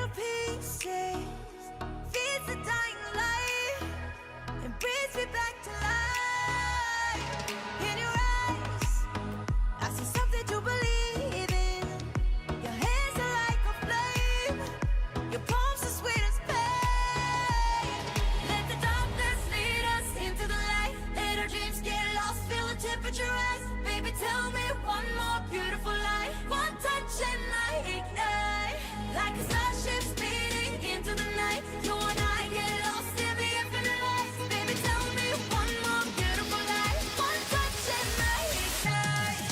little pieces, feeds the dying light, and brings me back to life. In your eyes, I see something to believe in. Your hands are like a flame, your palms are sweet as pain. Let the darkness lead us into the light. Let our dreams get lost, feel the temperature rise. Baby, tell me one more beautiful lie. One touch and I ignite, like a starship speeding into the night. You and I get lost in the infinite light. Baby, tell me one more beautiful lie. One touch and I ignite.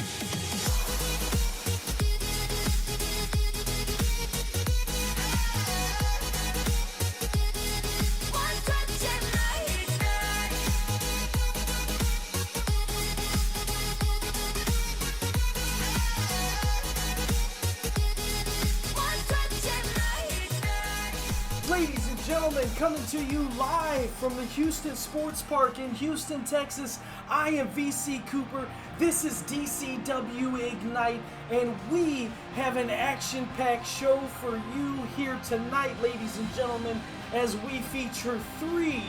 One touch and I ignite. One touch and I ignite. Ladies and gentlemen, coming to you live from the Houston Sports Park in Houston, Texas. I am VC Cooper. This is DCW Ignite, and we have an action-packed show for you here tonight, ladies and gentlemen, as we feature 3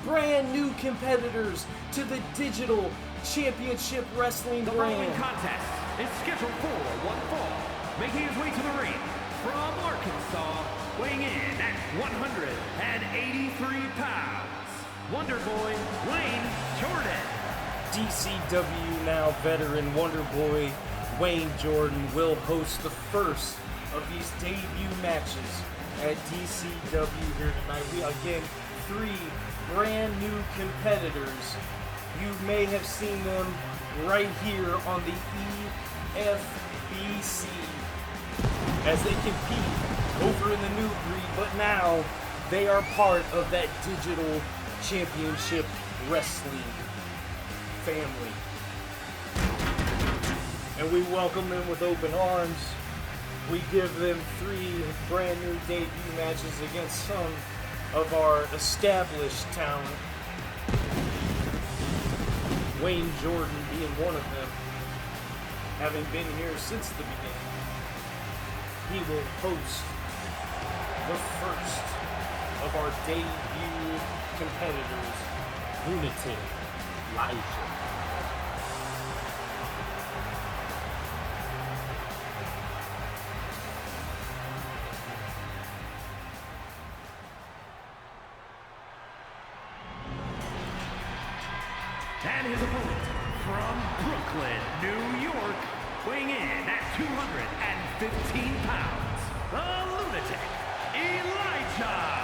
brand new competitors to the Digital Championship Wrestling The following brand. contest is scheduled for one fall, making his way to the ring from Arkansas, weighing in at 183 pounds, Wonder Boy Wayne Jordan. DCW now veteran Wonder Boy Wayne Jordan will host the first of these debut matches at DCW here tonight. We again 3 brand new competitors. You may have seen them right here on the EFBC as they compete over in the new breed, but now they are part of that Digital Championship Wrestling family. And we welcome them with open arms. We give them 3 brand new debut matches against some of our established talent. Wayne Jordan being one of them, having been here since the beginning. He will host the first of our debut competitors, Lunatic, Lijah. And his opponent from Brooklyn, New York, weighing in at 215 pounds, the Lunatic, Elijah.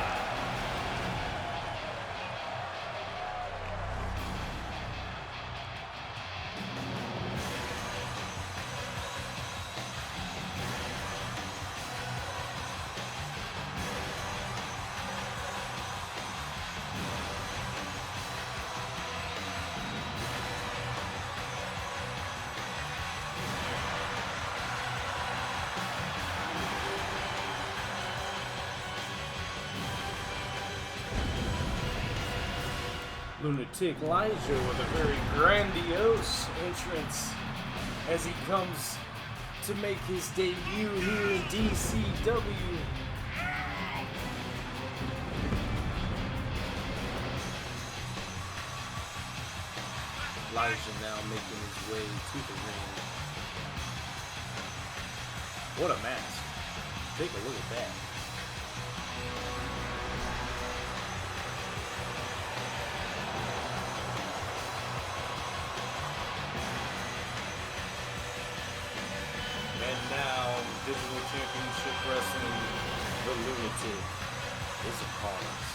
Lunatic Lijah with a very grandiose entrance as he comes to make his debut here in DCW. Lijah now making his way to the ring. What a mask. Take a look at that. And now, Digital Championship Wrestling, the Lunatic is upon us.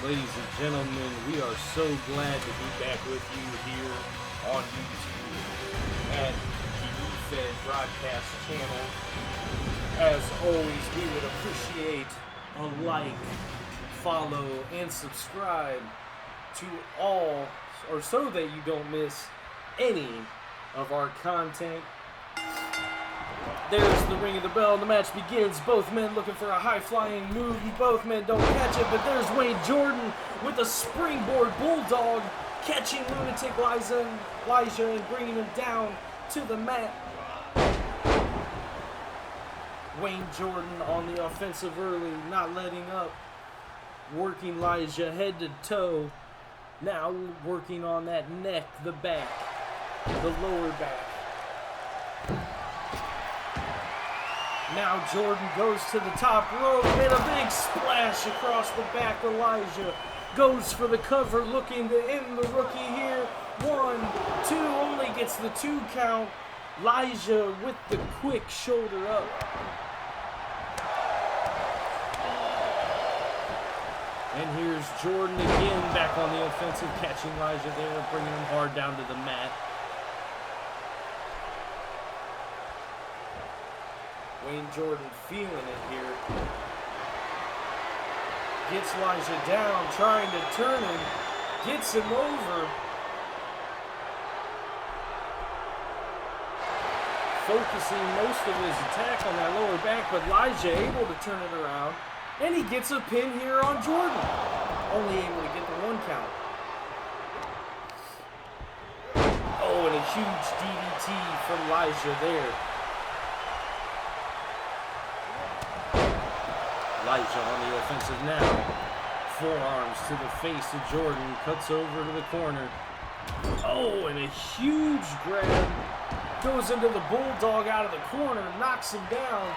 Ladies and gentlemen, we are so glad to be back with you here on YouTube at the E-Fed broadcast channel. As always, we would appreciate a like, follow, and subscribe to all, or so that you don't miss any of our content. There's the ring of the bell. The match begins. Both men looking for a high-flying move. Both men don't catch it, but there's Wayne Jordan with a springboard bulldog, catching Lunatic Lijah and bringing him down to the mat. Wayne Jordan on the offensive early, not letting up. Working Lijah head to toe. Now working on that neck, the back, the lower back. Now Jordan goes to the top rope and a big splash across the back of Lijah. Goes for the cover, looking to end the rookie here. 1, 2, only gets the 2 count. Lijah with the quick shoulder up. And here's Jordan again back on the offensive, catching Lijah there, bringing him hard down to the mat. Wayne Jordan feeling it here. Gets Lijah down, trying to turn him. Gets him over. Focusing most of his attack on that lower back, but Lijah able to turn it around. And he gets a pin here on Jordan. Only able to get the 1 count. Oh, and a huge DDT from Lijah there. Lijah on the offensive now. Forearms to the face of Jordan. Cuts over to the corner. Oh, and a huge grab. Goes into the bulldog out of the corner. Knocks him down.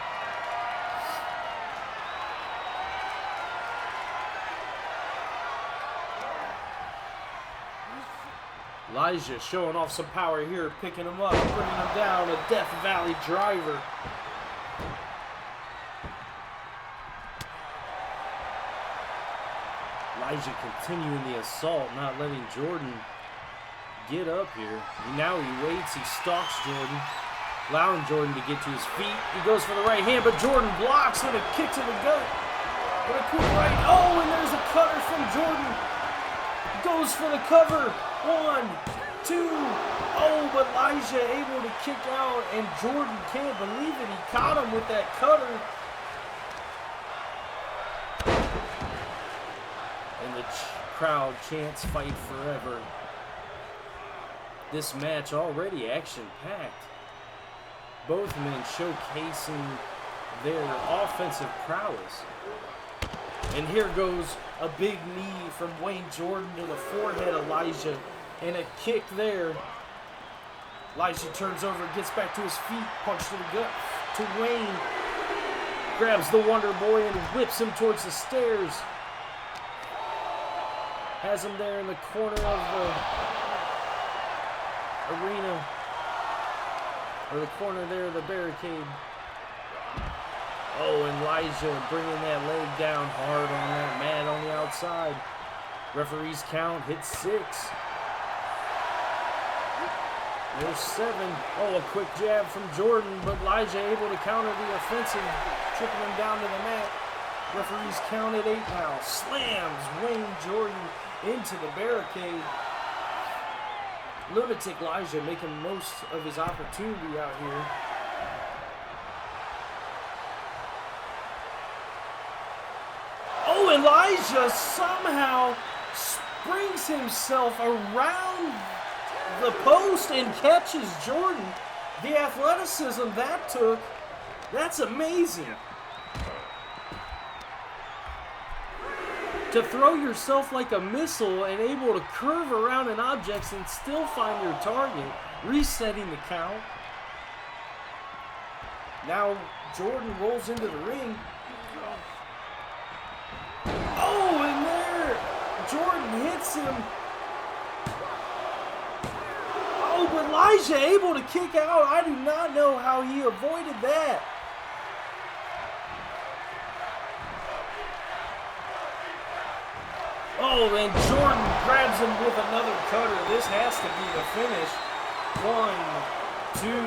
Lijah showing off some power here, picking him up, bringing him down, a Death Valley driver. Lijah continuing the assault, not letting Jordan get up here. Now he waits, he stalks Jordan, allowing Jordan to get to his feet. He goes for the right hand, but Jordan blocks with a kick to the gut. With a quick right, oh, and there's a cutter from Jordan. Goes for the cover. 1, 2, oh, but Lijah able to kick out, and Jordan can't believe it. He caught him with that cutter. And the crowd chants "Fight Forever." This match already action-packed. Both men showcasing their offensive prowess. And here goes a big knee from Wayne Jordan to the forehead of Lijah. And a kick there. Lijah turns over, gets back to his feet, punch to the gut to Wayne. Grabs the Wonder Boy and whips him towards the stairs. Has him there in the corner of the arena. Or the corner there of the barricade. Oh, and Lijah bringing that leg down hard on that mat on the outside. Referee's count, hit 6. There's 7. Oh, a quick jab from Jordan, but Lijah able to counter the offensive, tripping him down to the mat. Referee's count at 8 now. Slams Wayne Jordan into the barricade. Lunatic Lijah making most of his opportunity out here. Oh, and Lijah somehow springs himself around the post and catches Jordan. The athleticism that took, that's amazing. To throw yourself like a missile and able to curve around an object and still find your target, resetting the count. Now Jordan rolls into the ring. Oh, and there, Jordan hits him. Oh, but Lijah able to kick out. I do not know how he avoided that. Oh, and Jordan grabs him with another cutter. This has to be the finish. 1, 2,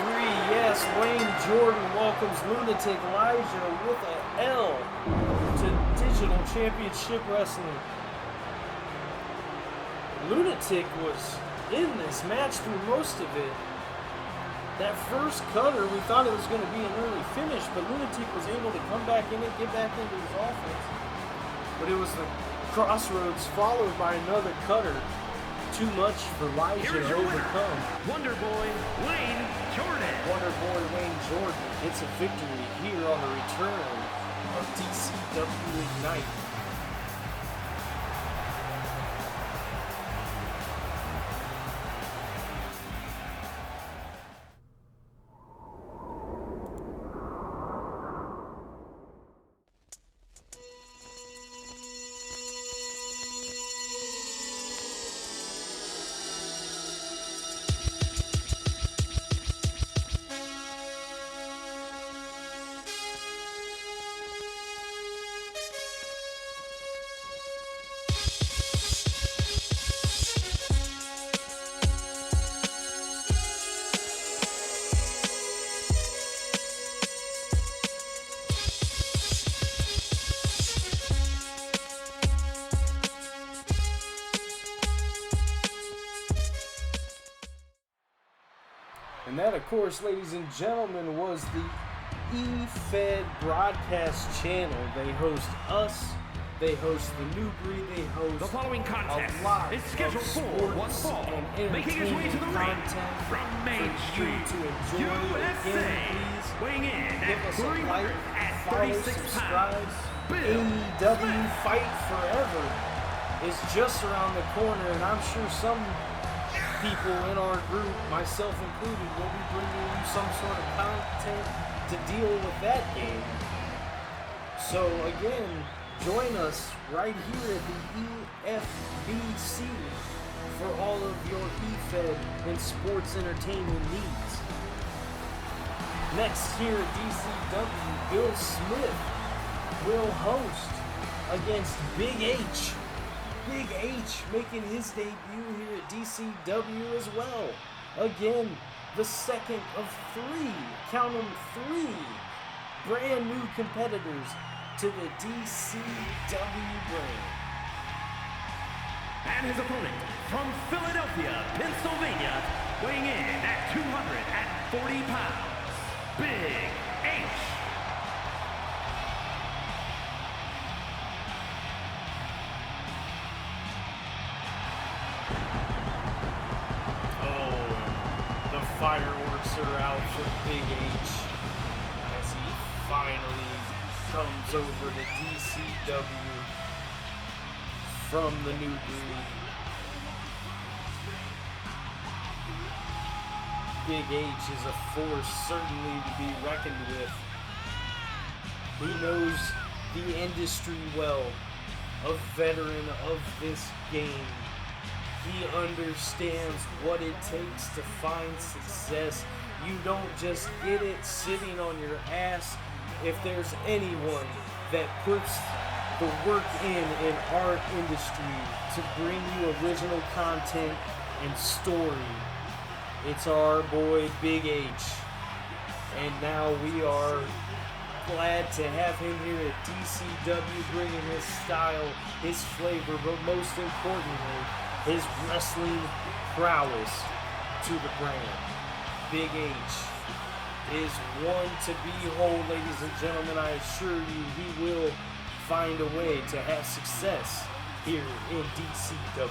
3. Yes, Wayne Jordan welcomes Lunatic Lijah with an L to Digital Championship Wrestling. Lunatic was in this match through most of it. That first cutter, we thought it was going to be an early finish, but Lunatic was able to come back in and get back into his offense. But it was the crossroads followed by another cutter. Too much for Lijah to overcome. Wonder Boy Wayne Jordan. Wonder Boy Wayne Jordan gets a victory here on the return of DCW Ignite. And that, of course, ladies and gentlemen, was the E-Fed broadcast channel. They host us, they host the New Breed, they host The following contest a lot is scheduled of for one sports fall, and making his way to the ring content from Main for you Street, to enjoy. USA, Again, please weighing in give at us a like, follow, 336 subscribe. pounds, AEW Fight Forever is just around the corner, and I'm sure some people in our group, myself included, will be bringing you some sort of content to deal with that game. So again, join us right here at the EFBC for all of your E-Fed and sports entertainment needs. Next here at DCW, Bill Smith will host against Big H. Big H making his debut here at DCW as well. Again, the second of three, count them, three brand new competitors to the DCW brand. And his opponent from Philadelphia, Pennsylvania, weighing in at 240 pounds, Big H. Fireworks are out for Big H as he finally comes over to DCW from the New Breed. Big H is a force certainly to be reckoned with. He knows the industry well, a veteran of this game. He understands what it takes to find success. You don't just get it sitting on your ass. If there's anyone that puts the work in our industry to bring you original content and story, it's our boy Big H. And now we are glad to have him here at DCW, bringing his style, his flavor, but most importantly, his wrestling prowess to the brand. Big H is one to behold, ladies and gentlemen. I assure you, he will find a way to have success here in DCW.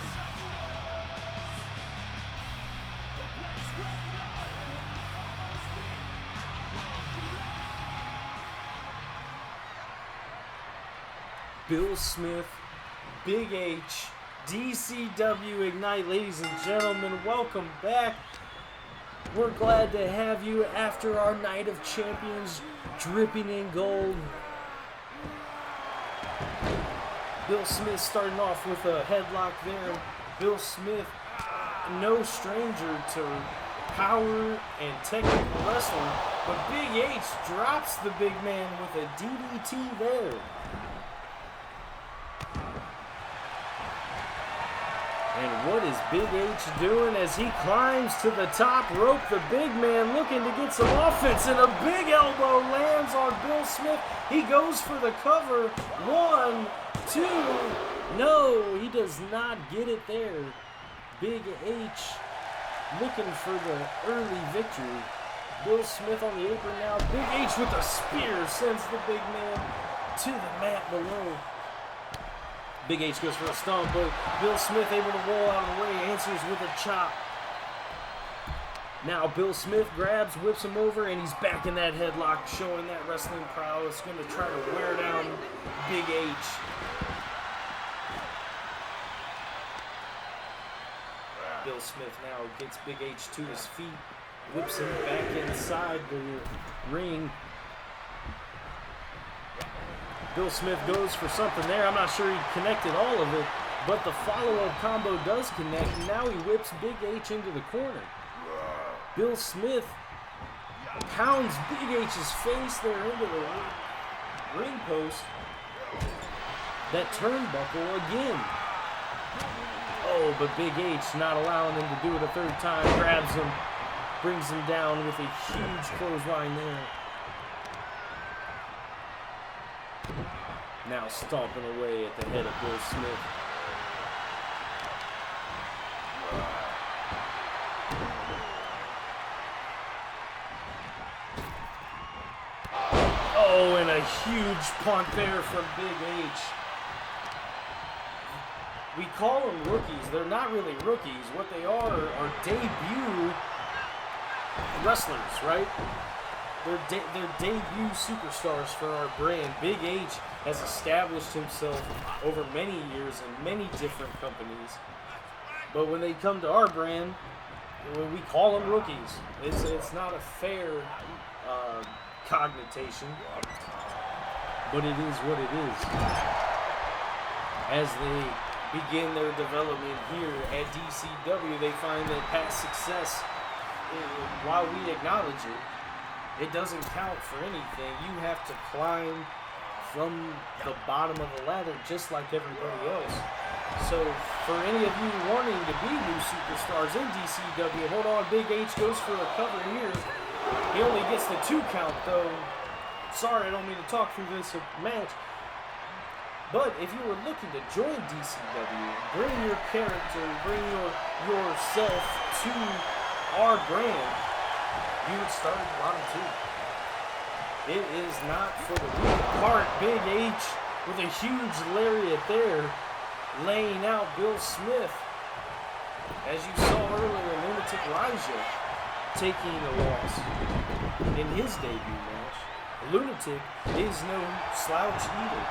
Bill Smith, Big H, DCW Ignite. Ladies and gentlemen, welcome back. We're glad to have you after our Night of Champions dripping in gold. Bill Smith starting off with a headlock there. Bill Smith, no stranger to power and technical wrestling, but Big H drops the big man with a DDT there. And what is Big H doing as he climbs to the top rope? The big man looking to get some offense, and a big elbow lands on Bill Smith. He goes for the cover. 1, 2. No, he does not get it there. Big H looking for the early victory. Bill Smith on the apron now. Big H with a spear sends the big man to the mat below. Big H goes for a stomp, but Bill Smith able to roll out of the way, answers with a chop. Now Bill Smith grabs, whips him over, and he's back in that headlock, showing that wrestling prowess. Going to try to wear down Big H. Bill Smith now gets Big H to his feet, whips him back inside the ring. Bill Smith goes for something there. I'm not sure he connected all of it, but the follow-up combo does connect, and now he whips Big H into the corner. Bill Smith pounds Big H's face there into the ring post. That turnbuckle again. Oh, but Big H not allowing him to do it a third time. Grabs him, brings him down with a huge clothesline there. Now stomping away at the head of Bill Smith. Oh, and a huge punt there from Big H. We call them rookies. They're not really rookies. What they are debut wrestlers, right? They're debut superstars for our brand. Big H has established himself over many years in many different companies. But when they come to our brand, we call them rookies. It's not a fair cognition, but it is what it is. As they begin their development here at DCW, they find that past success, while we acknowledge it doesn't count for anything. You have to climb from the bottom of the ladder just like everybody else. So for any of you wanting to be new superstars in DCW, hold on, Big H goes for a cover here. He only gets the 2 count though. Sorry, I don't mean to talk through this match. But if you were looking to join DCW, bring your character, bring yourself to our brand, you would start at the bottom 2. It is not for the weak of heart. Big H with a huge lariat there, laying out Bill Smith. As you saw earlier, Lunatic Lijah taking a loss in his debut match. Lunatic is no slouch either.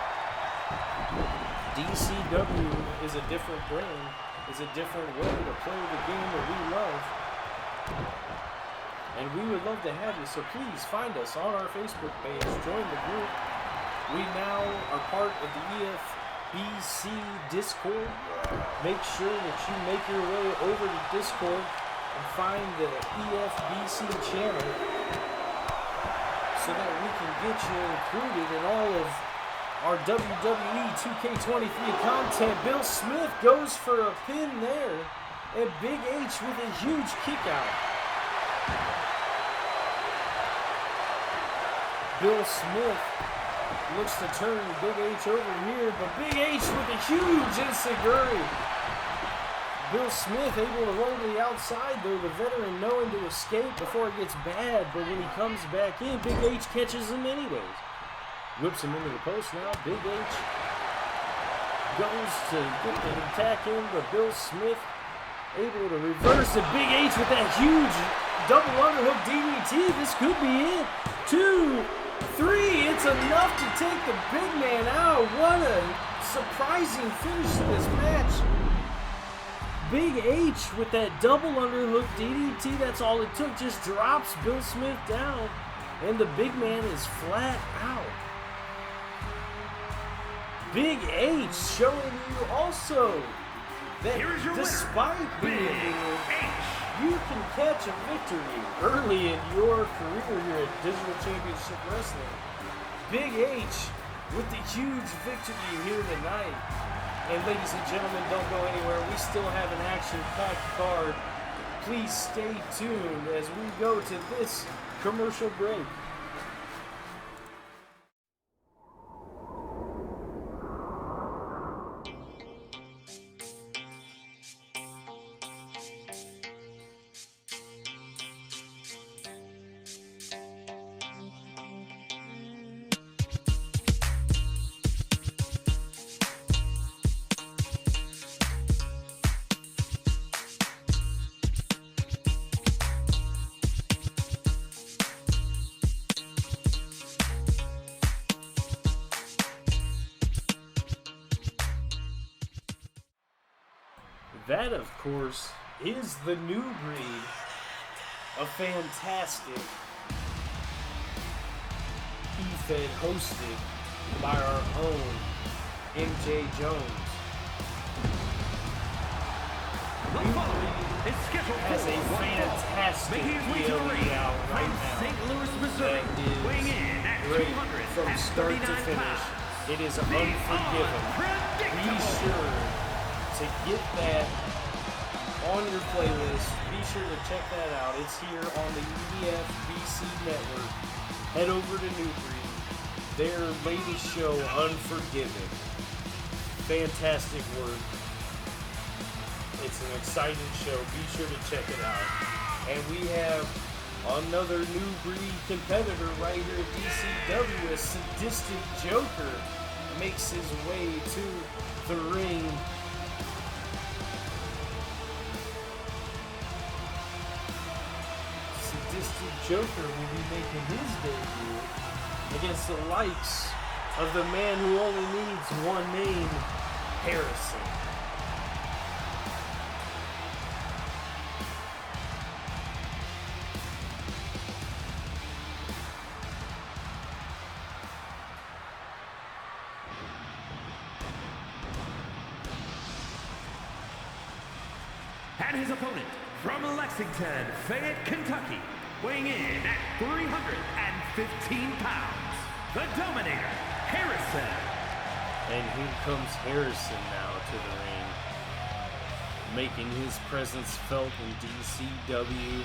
DCW is a different brand, is a different way to play the game that we love. And we would love to have you, so please find us on our Facebook page, join the group. We now are part of the EFBC Discord. Make sure that you make your way over to Discord and find the EFBC channel so that we can get you included in all of our WWE 2K23 content. Bill Smith goes for a pin there, and Big H with a huge kick out. Bill Smith looks to turn Big H over here, but Big H with a huge enziguri. Bill Smith able to roll to the outside, though, the veteran knowing to escape before it gets bad, but when he comes back in, Big H catches him anyways. Whips him into the post now. Big H goes to get the attack in, but Bill Smith able to reverse it. Big H with that huge double underhook DDT. This could be it. 2, 3. It's enough to take the big man out. What a surprising finish to this match. Big H with that double underhook DDT. That's all it took. Just drops Bill Smith down, and the big man is flat out. Big H showing you also that despite being you can catch a victory early in your career here at Digital Championship Wrestling. Big H with the huge victory here tonight. And ladies and gentlemen, don't go anywhere. We still have an action-packed card. Please stay tuned as we go to this commercial break. That, of course, is the new breed of fantastic E-Fed hosted by our own MJ Jones. Is scheduled Has a for fantastic making his way to the PLE ring out right from now. St. Louis, Missouri, weighing in at Great from start to 239 finish. pounds. It is unforgiven. Be sure to get that on your playlist. Be sure to check that out. It's here on the EFBC network. Head over to New Breed. Their latest show, Unforgiven. Fantastic work. It's an exciting show. Be sure to check it out. And we have another new breed competitor right here at DCW. A Sadistic Joker makes his way to the ring. Sadistic Joker will be making his debut against the likes of the man who only needs one name, Harrison. And his opponent from Lexington, Fayette, Kentucky, weighing in at 315 pounds, the Dominator, Harrison. And here comes Harrison now to the ring, making his presence felt in DCW.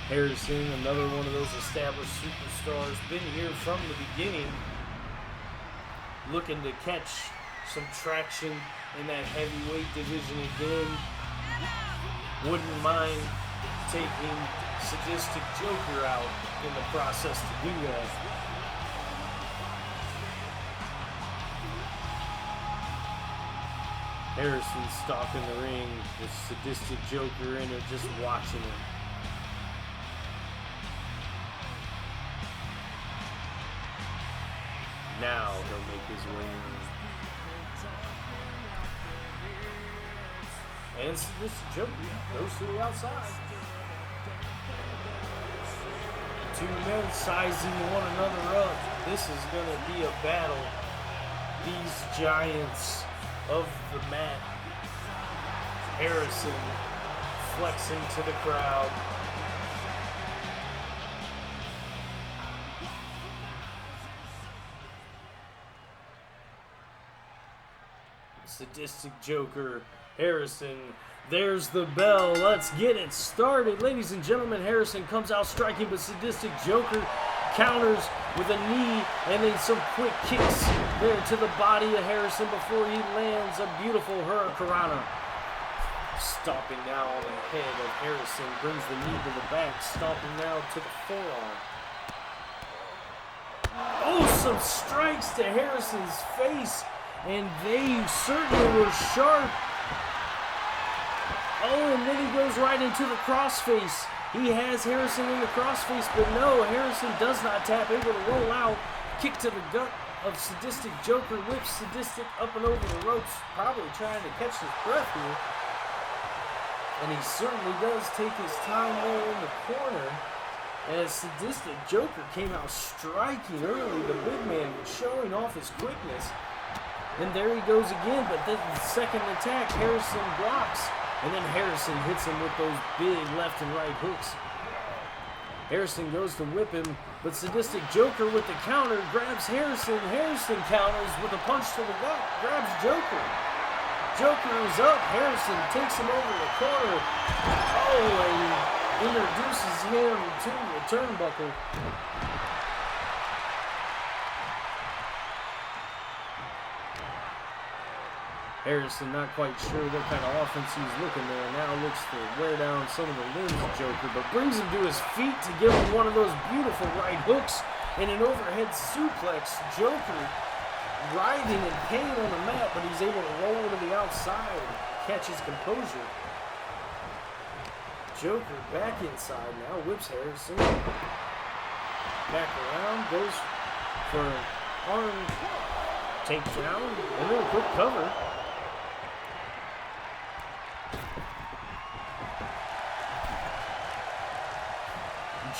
Harrison, another one of those established superstars, been here from the beginning, looking to catch some traction in that heavyweight division again. Wouldn't mind taking Sadistic Joker out in the process to do that. Harrison stalking the ring with Sadistic Joker in it, just watching him. Now he'll make his way in. And Sadistic Joker goes to the outside. Two men sizing one another up. This is going to be a battle. These giants of the mat. Harrison flexing to the crowd. Sadistic Joker, Harrison, there's the bell. Let's get it started. Ladies and gentlemen, Harrison comes out striking, but Sadistic Joker counters with a knee and then some quick kicks there to the body of Harrison before he lands a beautiful hurricanrana. Stomping now on the head of Harrison, brings the knee to the back, stomping now to the forearm. Oh, some strikes to Harrison's face, and they certainly were sharp. Oh, and then he goes right into the crossface. He has Harrison in the crossface, but no, Harrison does not tap, able to roll out. Kick to the gut of Sadistic Joker, whips Sadistic up and over the ropes, probably trying to catch his breath here. And he certainly does take his time there in the corner. As Sadistic Joker came out striking early, the big man was showing off his quickness. And there he goes again, but then the second attack, Harrison blocks. And then Harrison hits him with those big left and right hooks. Harrison goes to whip him, but Sadistic Joker with the counter grabs Harrison. Harrison counters with a punch to the gut, grabs Joker. Joker is up. Harrison takes him over the corner. Oh, and he introduces him to the turnbuckle. Harrison not quite sure what kind of offense he's looking there. Now looks to wear down some of the limbs of Joker, but brings him to his feet to give him one of those beautiful right hooks and an overhead suplex. Joker writhing in pain on the mat, but he's able to roll to the outside and catch his composure. Joker back inside now, whips Harrison. Back around, goes for an arm takedown, and then a quick cover.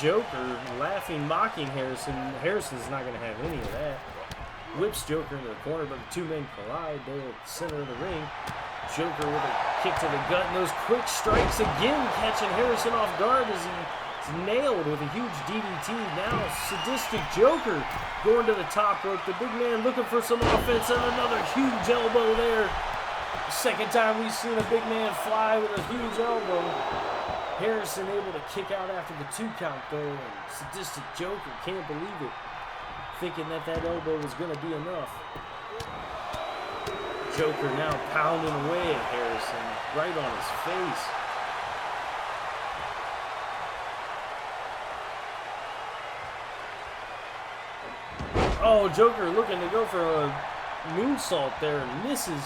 Joker laughing, mocking Harrison. Harrison's not going to have any of that. Whips Joker into the corner, but the two men collide there at the center of the ring. Joker with a kick to the gut, and those quick strikes again catching Harrison off guard as he's nailed with a huge DDT. Now Sadistic Joker going to the top rope. The big man looking for some offense, and another huge elbow there. Second time we've seen a big man fly with a huge elbow. Harrison able to kick out after the 2 count though, and Sadistic Joker can't believe it, thinking that elbow was going to be enough. Joker now pounding away at Harrison, right on his face. Oh, Joker looking to go for a moonsault there and misses.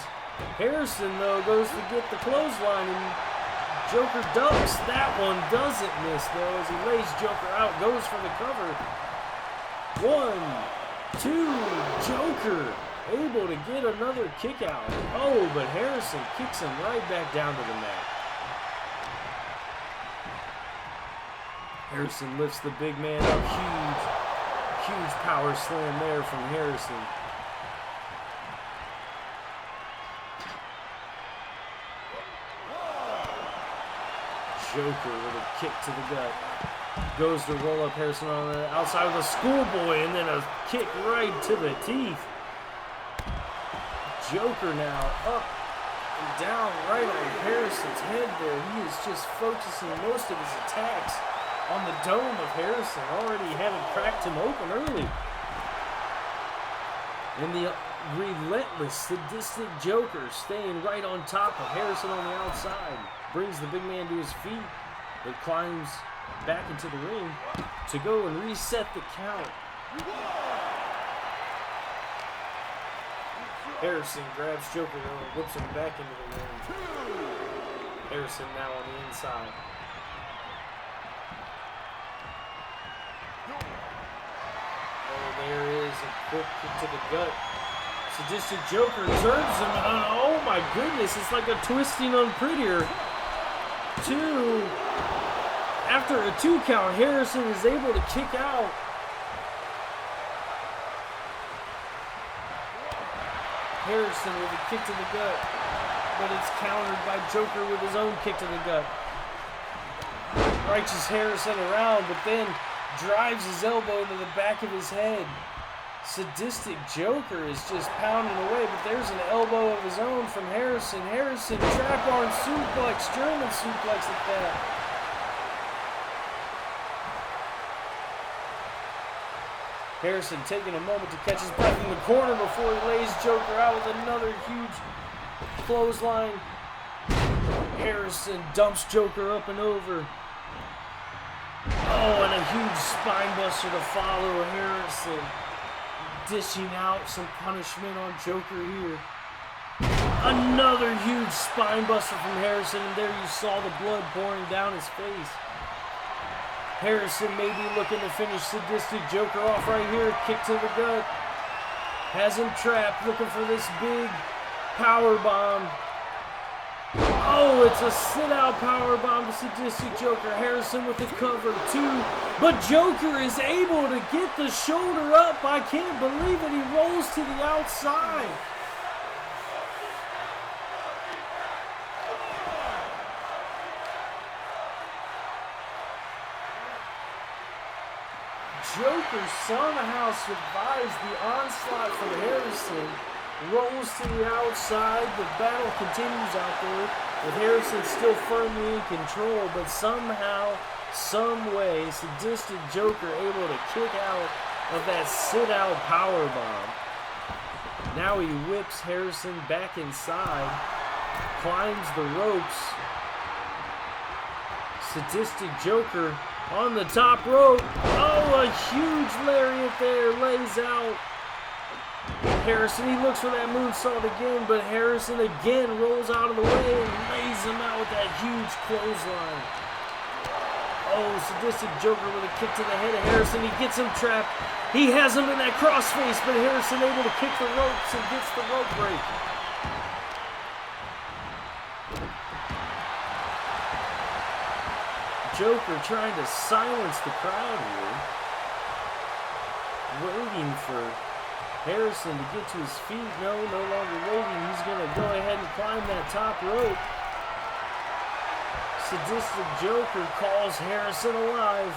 Harrison, though, goes to get the clothesline, and Joker ducks. That one doesn't miss, though, as he lays Joker out, goes for the cover. 1, 2, Joker able to get another kick out. Oh, but Harrison kicks him right back down to the mat. Harrison lifts the big man up. Huge power slam there from Harrison. Joker with a kick to the gut. Goes to roll up Harrison on the outside of the schoolboy, and then a kick right to the teeth. Joker now up and down right on Harrison's head there. He is just focusing most of his attacks on the dome of Harrison, already having cracked him open early. And the relentless, sadistic Joker staying right on top of Harrison on the outside. Brings the big man to his feet, but climbs back into the ring to go and reset the count. Harrison grabs Joker and whips him back into the ring. Harrison now on the inside. Oh, there is a quick kick to the gut. Sadistic Joker turns him, and oh my goodness, it's like a twisting unprettier. 2. After a 2 count, Harrison is able to kick out. Harrison with a kick to the gut, but it's countered by Joker with his own kick to the gut. Righteous Harrison around, but then drives his elbow into the back of his head. Sadistic Joker is just pounding away, but there's an elbow of his own from Harrison. Harrison, trap arm suplex, German suplex at that. Harrison taking a moment to catch his breath in the corner before he lays Joker out with another huge clothesline. Harrison dumps Joker up and over. Oh, and a huge spine buster to follow. Harrison dishing out some punishment on Joker here. Another huge spine buster from Harrison, and there you saw the blood pouring down his face. Harrison may be looking to finish Sadistic Joker off right here. Kick to the gut. Has him trapped, looking for this big power bomb. Oh, it's a sit-out power bomb to Sadistic Joker. Harrison with the cover, 2. But Joker is able to get the shoulder up. I can't believe it. He rolls to the outside. Joker somehow survives the onslaught from Harrison. Rolls to the outside. The battle continues out there with Harrison still firmly in control, but somehow, some way, Sadistic Joker able to kick out of that sit-out powerbomb. Now he whips Harrison back inside, climbs the ropes. Sadistic Joker on the top rope. Oh, a huge lariat there, lays out Harrison. He looks for that moonsault again, but Harrison again rolls out of the way and lays him out with that huge clothesline. Oh, Sadistic Joker with a kick to the head of Harrison. He gets him trapped. He has him in that crossface, but Harrison able to kick the ropes and gets the rope break. Joker trying to silence the crowd here. Waiting for Harrison to get to his feet. No longer waiting. He's going to go ahead and climb that top rope. Sadistic Joker calls Harrison alive.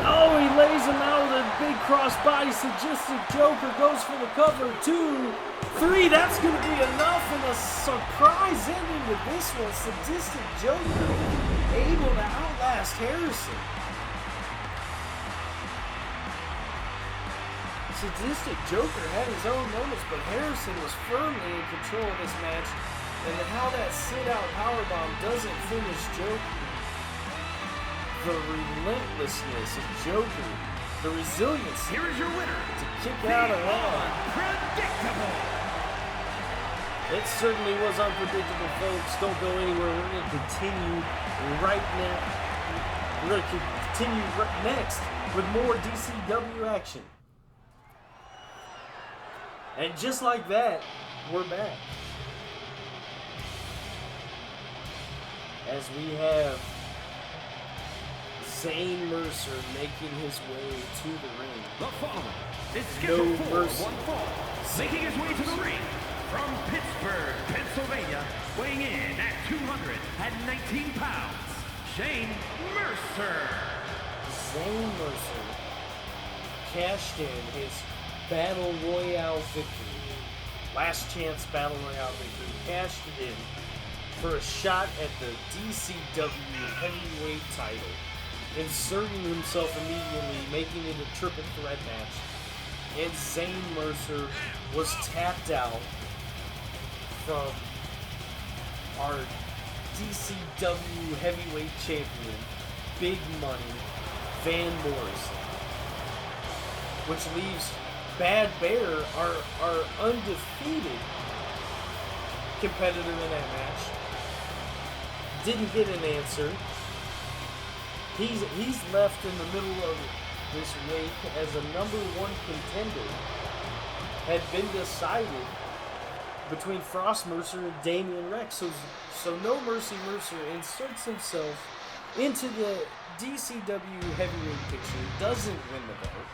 Oh, he lays him out with a big crossbody. Sadistic Joker goes for the cover. 2, 3. That's going to be enough, and a surprise ending to this one. Sadistic Joker able to outlast Harrison. Sadistic Joker had his own moments, but Harrison was firmly in control of this match. And how that sit-out powerbomb doesn't finish Joker. The relentlessness of Joker. The resilience. Here is your winner. To kick out of that. Unpredictable. It certainly was unpredictable, folks. Don't go anywhere. We're going to continue right now. We're going to continue next with more DCW action. And just like that, we're back. As we have Zane Mercer making his way to the ring. The following is scheduled for mercy. one fall. Making his way to the ring from Pittsburgh, Pennsylvania, weighing in at 219 pounds, Zane Mercer. Zane Mercer cashed in his Battle Royale victory. Last chance Battle Royale victory. Cashed it in for a shot at the DCW heavyweight title, inserting himself immediately, making it a triple threat match, and Zane Mercer was tapped out from our DCW heavyweight champion, Big Money, Van Morrison, which leaves Bad Bear, our undefeated competitor in that match. Didn't get an answer. He's left in the middle of this wake as a number 1 contender had been decided between Frost Mercer and Damian Rex. So No Mercy Mercer inserts himself into the DCW heavyweight picture, doesn't win the belt,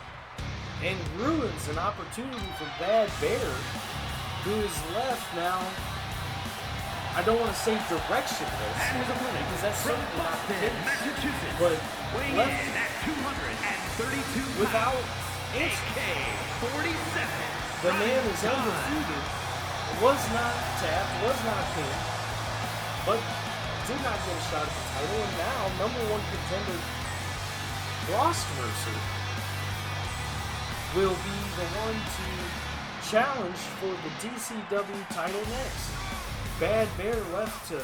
and ruins an opportunity for Bad Bear, who is left now. I don't want to say directionless, because that's certainly not the case, but left at 232 without AK 47. The man is undefeated, was not tapped, was not pinned, but did not get a shot at the title, and now number 1 contender Frost Mercer will be the one to challenge for the DCW title next. Bad Bear left to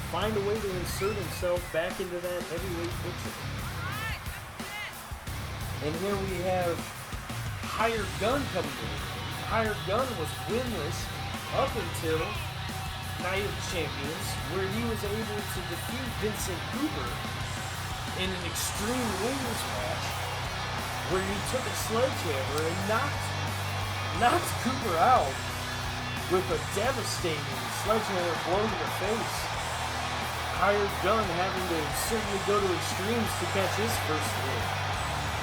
find a way to insert himself back into that heavyweight picture. And here we have Hired Gun coming in. Hired Gun was winless up until Night of Champions, where he was able to defeat Vincent Cooper in an Extreme Rules match, where he took a sledgehammer and knocked Cooper out with a devastating sledgehammer blow to the face. Hired Gun having to certainly go to extremes to catch his first win.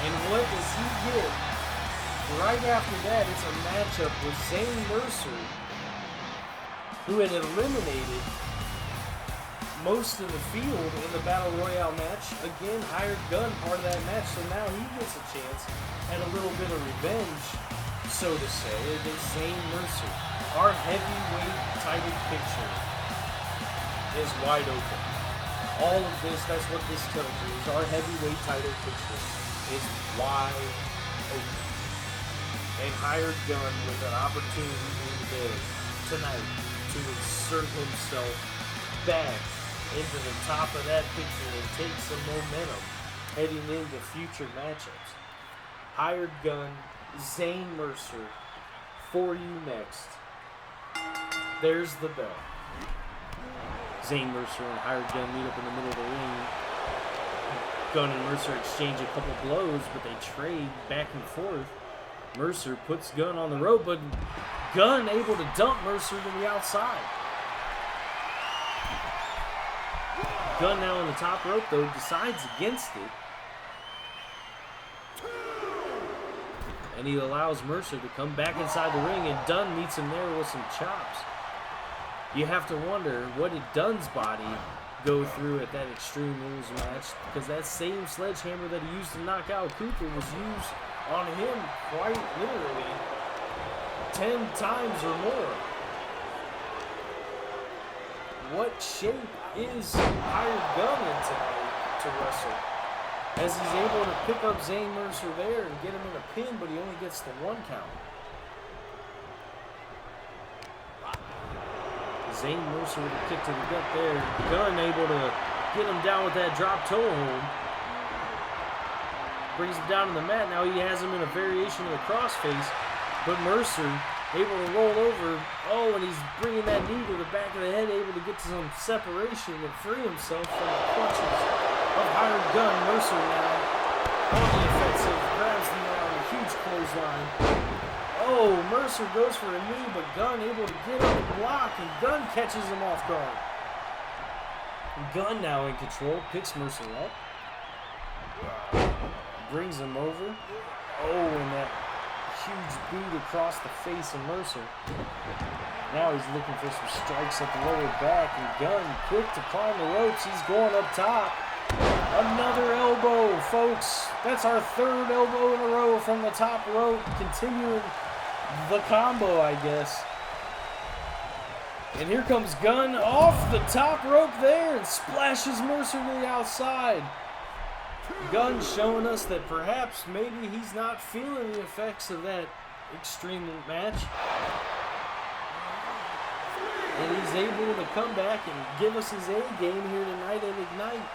And what does he get? Right after that, it's a matchup with Zane Mercer, who had eliminated most of the field in the Battle Royale match. Again, Hired Gun part of that match, so now he gets a chance at a little bit of revenge, so to say, against Zane Mercer. Our heavyweight title picture is wide open. All of this, that's what this tells you, is our heavyweight title picture is wide open. And Hired Gun with an opportunity in there tonight to insert himself back into the top of that picture and take some momentum heading into future matchups. Hired Gun, Zane Mercer, for you next. There's the bell. Zane Mercer and Hired Gun meet up in the middle of the ring. Gun and Mercer exchange a couple blows, but they trade back and forth. Mercer puts Gun on the rope, but Gun able to dump Mercer to the outside. Gunn now on the top rope, though, decides against it. And he allows Mercer to come back inside the ring, and Dunn meets him there with some chops. You have to wonder, what did Dunn's body go through at that Extreme Rules match? Because that same sledgehammer that he used to knock out Cooper was used on him quite literally 10 times or more. What shape is Hired Gun in tonight to wrestle? As he's able to pick up Zane Mercer there and get him in a pin, but he only gets the 1 count. Zane Mercer with a kick to the gut there. Gunn able to get him down with that drop toe hold. Brings him down to the mat. Now he has him in a variation of the crossface, but Mercer able to roll over. Oh, and he's bringing that knee to the back of the head, able to get to some separation and free himself from the clutches of Hired Gun. Mercer now on the offensive, grabs the arm, a huge clothesline. Oh, Mercer goes for a knee, but Gunn able to get on the block, and Gunn catches him off guard. Gunn now in control, picks Mercer up, brings him over. Oh, and that huge boot across the face of Mercer. Now he's looking for some strikes at the lower back, and Gunn quick to climb the ropes. He's going up top. Another elbow, folks. That's our 3rd elbow in a row from the top rope, continuing the combo, I guess. And here comes Gunn off the top rope there and splashes Mercer to the outside. Gunn showing us that perhaps maybe he's not feeling the effects of that Extreme match. And he's able to come back and give us his A game here tonight at Ignite.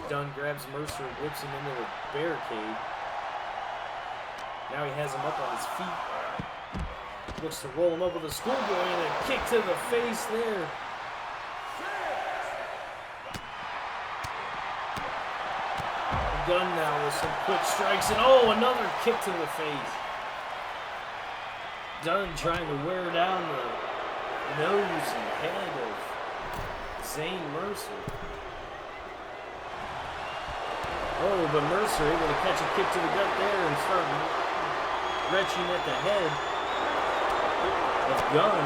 Dunn grabs Mercer and whips him into a barricade. Now he has him up on his feet. Looks to roll him up with a schoolboy and a kick to the face there. Dunn now with some quick strikes, and oh, another kick to the face. Dunn trying to wear down the nose and head of Zane Mercer. Oh, but Mercer able to catch a kick to the gut there and start retching at the head of Gunn.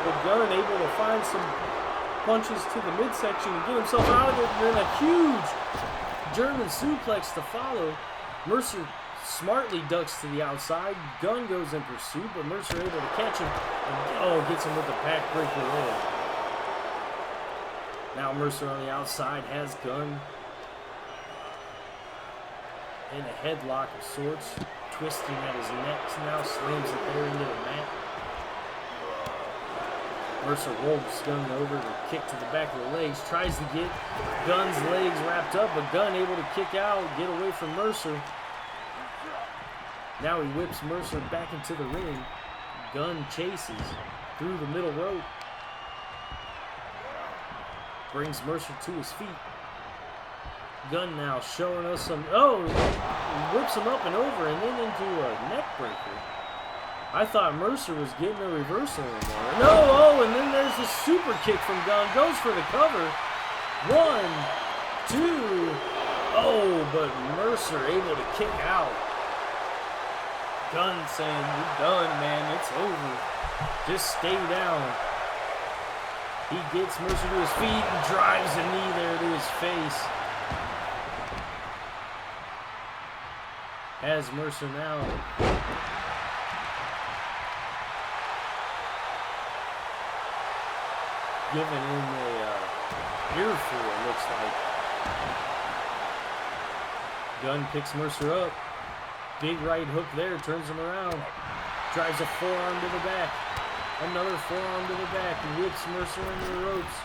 But Gunn able to find some punches to the midsection and get himself out of it, and then a huge German suplex to follow. Mercer smartly ducks to the outside. Gunn goes in pursuit, but Mercer able to catch him and gets him with the backbreaker roll. Now Mercer on the outside has Gunn in a headlock of sorts, twisting at his neck. Now slams it there into the mat. Mercer rolls Gunn over to kick to the back of the legs, tries to get Gunn's legs wrapped up, but Gunn able to kick out, get away from Mercer. Now he whips Mercer back into the ring. Gunn chases through the middle rope. Brings Mercer to his feet. Gunn now showing us some, whips him up and over and then into a neck breaker. I thought Mercer was getting a reversal in there. No, and then there's the super kick from Gunn. Goes for the cover. 1, 2. Oh, but Mercer able to kick out. Gunn saying, "You're done, man. It's over. Just stay down." He gets Mercer to his feet and drives a knee there to his face. Has Mercer now giving him a earful, it looks like. Gunn picks Mercer up. Big right hook there, turns him around. Drives a forearm to the back. Another forearm to the back and whips Mercer into the ropes.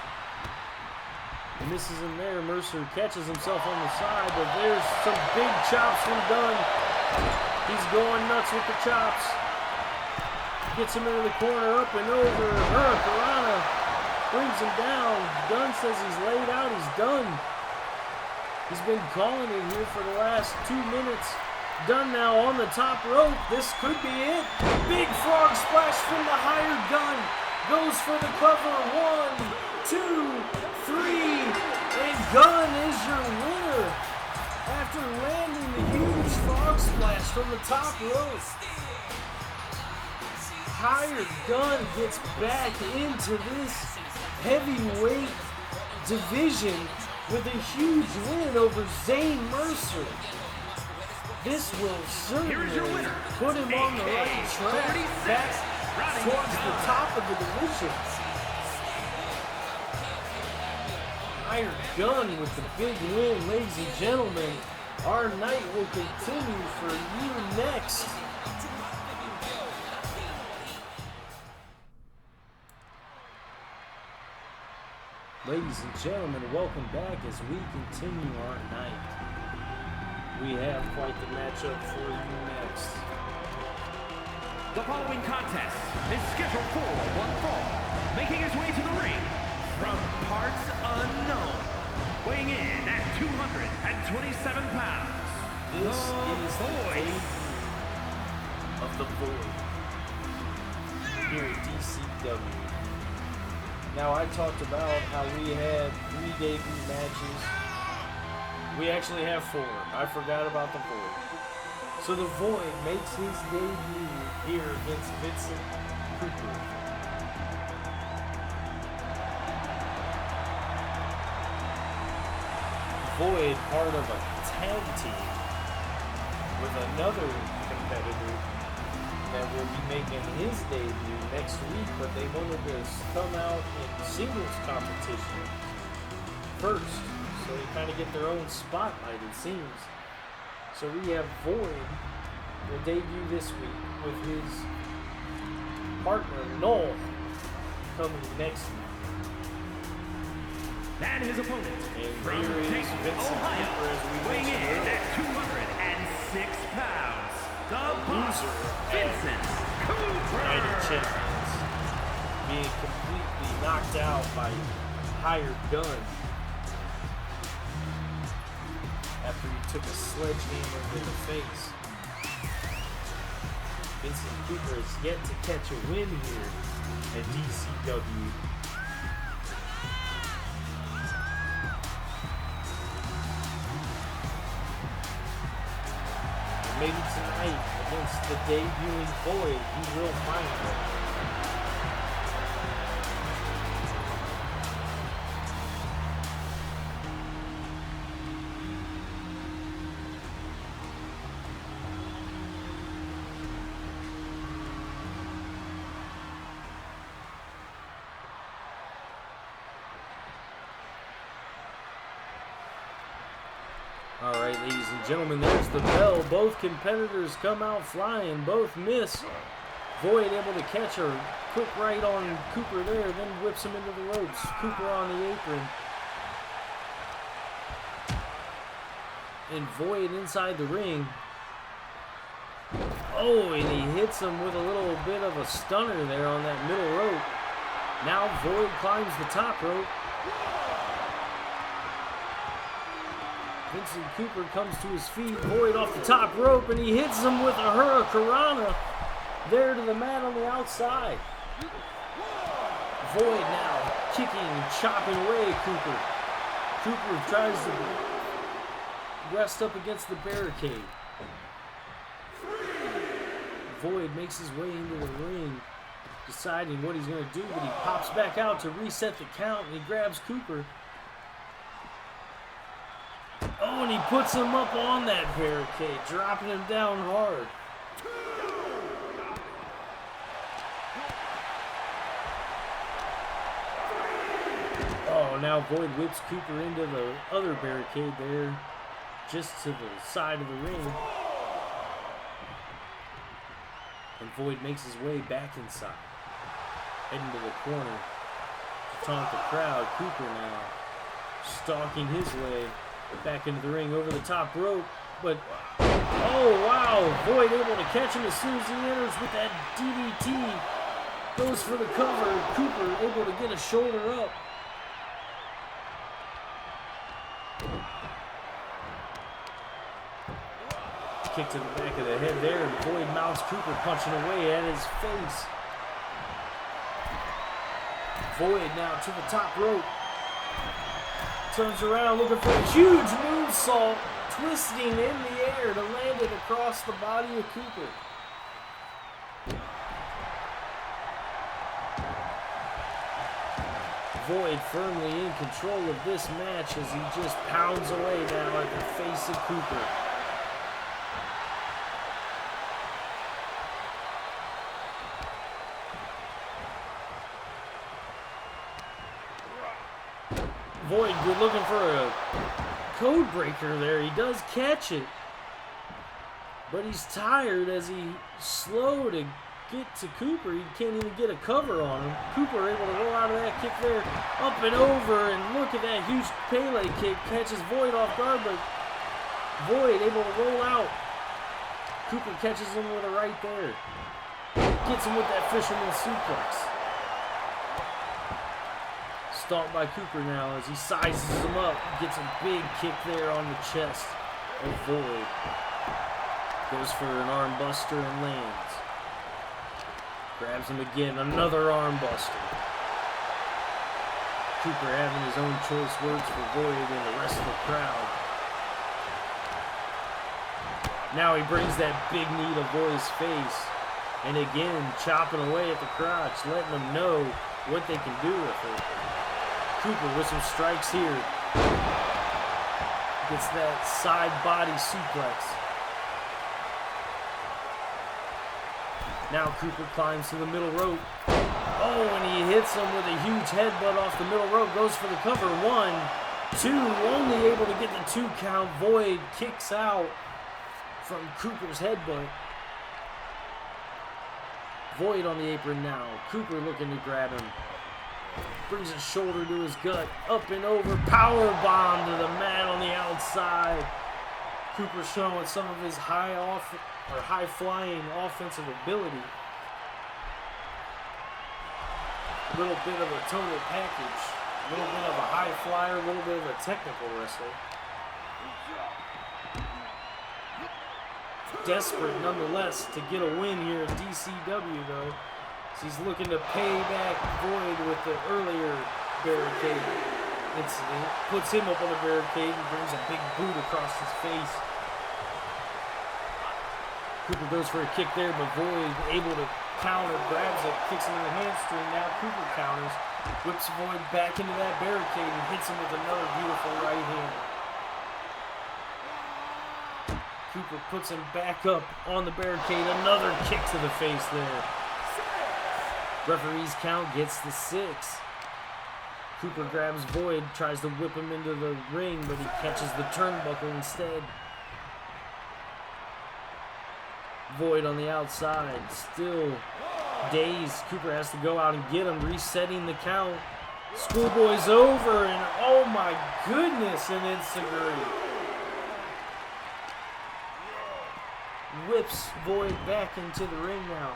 Misses him there. Mercer catches himself on the side, but there's some big chops from Gunn. He's going nuts with the chops. Gets him into the corner, up and over. Hurricanrana brings him down. Gunn says he's laid out. He's done. He's been calling it here for the last 2 minutes. Gunn now on the top rope. This could be it. Big frog splash from the Hired Gun. goes for the cover. 1, 2, 3, and Gunn is your winner after landing the huge frog splash from the top rope. Hired Gunn gets back into this heavyweight division with a huge win over Zane Mercer. This will certainly put him on the right track back towards the top of the division. Hired Gunn with the big win, ladies and gentlemen. Our night will continue for you next. Ladies and gentlemen, welcome back as we continue our night. We have quite the matchup for you next. The following contest is scheduled for one fall, making his way to the ring from parts unknown, weighing in at 227 pounds. This is the debut of the Void here at DCW. Now, I talked about how we had 3 debut matches. We actually have 4. I forgot about the Void. So the Void makes his debut here against Vincent Cooper. Void, part of a tag team with another competitor that will be making his debut next week, but they wanted to come out in singles competition first, so they kind of get their own spotlight, it seems. So we have Void will debut this week with his partner Noel coming next week. And his opponent from here is Kink, Vincent Ohio, Cooper, as we weighing in mentioned at 206 pounds. The Boss, loser Vincent Cooper. United Champions being completely knocked out by Hired Gunn after he took a sledgehammer to the face. Vincent Cooper has yet to catch a win here at DCW. And maybe tonight against the debuting Void, he will find it. Alright, ladies and gentlemen, there's the bell. Both competitors come out flying. Both miss. Void able to catch a quick right on Cooper there, then whips him into the ropes. Cooper on the apron. And Void inside the ring. Oh, and he hits him with a little bit of a stunner there on that middle rope. Now Void climbs the top rope. Vincent Cooper comes to his feet, Void off the top rope, and he hits him with a hurricanrana there to the mat on the outside. Void now kicking, chopping away at Cooper. Cooper tries to rest up against the barricade. Void makes his way into the ring, deciding what he's going to do, but he pops back out to reset the count, and he grabs Cooper. Oh, and he puts him up on that barricade, dropping him down hard. Oh, now Void whips Cooper into the other barricade there, just to the side of the ring. And Void makes his way back inside, heading to the corner to taunt the crowd. Cooper now stalking his way back into the ring over the top rope, but oh wow, Void able to catch him as soon as he enters with that DDT. Goes for the cover. Cooper able to get a shoulder up. Kick to the back of the head there, and Void mounts Cooper, punching away at his face. Void now to the top rope. Turns around looking for a huge moonsault, twisting in the air to land it across the body of Cooper. Void firmly in control of this match as he just pounds away now at the face of Cooper. Void, good looking for a code breaker there. He does catch it. But he's tired as he's slow to get to Cooper. He can't even get a cover on him. Cooper able to roll out of that kick there. Up and over, and look at that huge Pele kick. Catches Void off guard, but Void able to roll out. Cooper catches him with a right there. Gets him with that fisherman suplex. Stomped by Cooper now as he sizes him up. Gets a big kick there on the chest of Void. Goes for an arm buster and lands. Grabs him again, another arm buster. Cooper having his own choice words for Void and the rest of the crowd. Now he brings that big knee to Void's face. And again, chopping away at the crotch, letting them know what they can do with it. Cooper with some strikes here. Gets that side body suplex. Now Cooper climbs to the middle rope. Oh, and he hits him with a huge headbutt off the middle rope. Goes for the cover. 1, 2. Only able to get the 2 count. Void kicks out from Cooper's headbutt. Void on the apron now. Cooper looking to grab him. Brings his shoulder to his gut. Up and over. Power bomb to the mat on the outside. Cooper showing some of his high flying offensive ability. A little bit of a total package. A little bit of a high flyer. A little bit of a technical wrestler. Desperate nonetheless to get a win here at DCW though. He's looking to pay back Void with the earlier barricade incident. Puts him up on the barricade and brings a big boot across his face. Cooper goes for a kick there, but Void able to counter, grabs it, kicks him in the hamstring. Now Cooper counters, whips Void back into that barricade and hits him with another beautiful right hand. Cooper puts him back up on the barricade. Another kick to the face there. Referee's count gets the 6. Cooper grabs Void, tries to whip him into the ring, but he catches the turnbuckle instead. Void on the outside, still dazed. Cooper has to go out and get him, resetting the count. Schoolboy's over, and oh my goodness, an enziguri. Whips Void back into the ring now.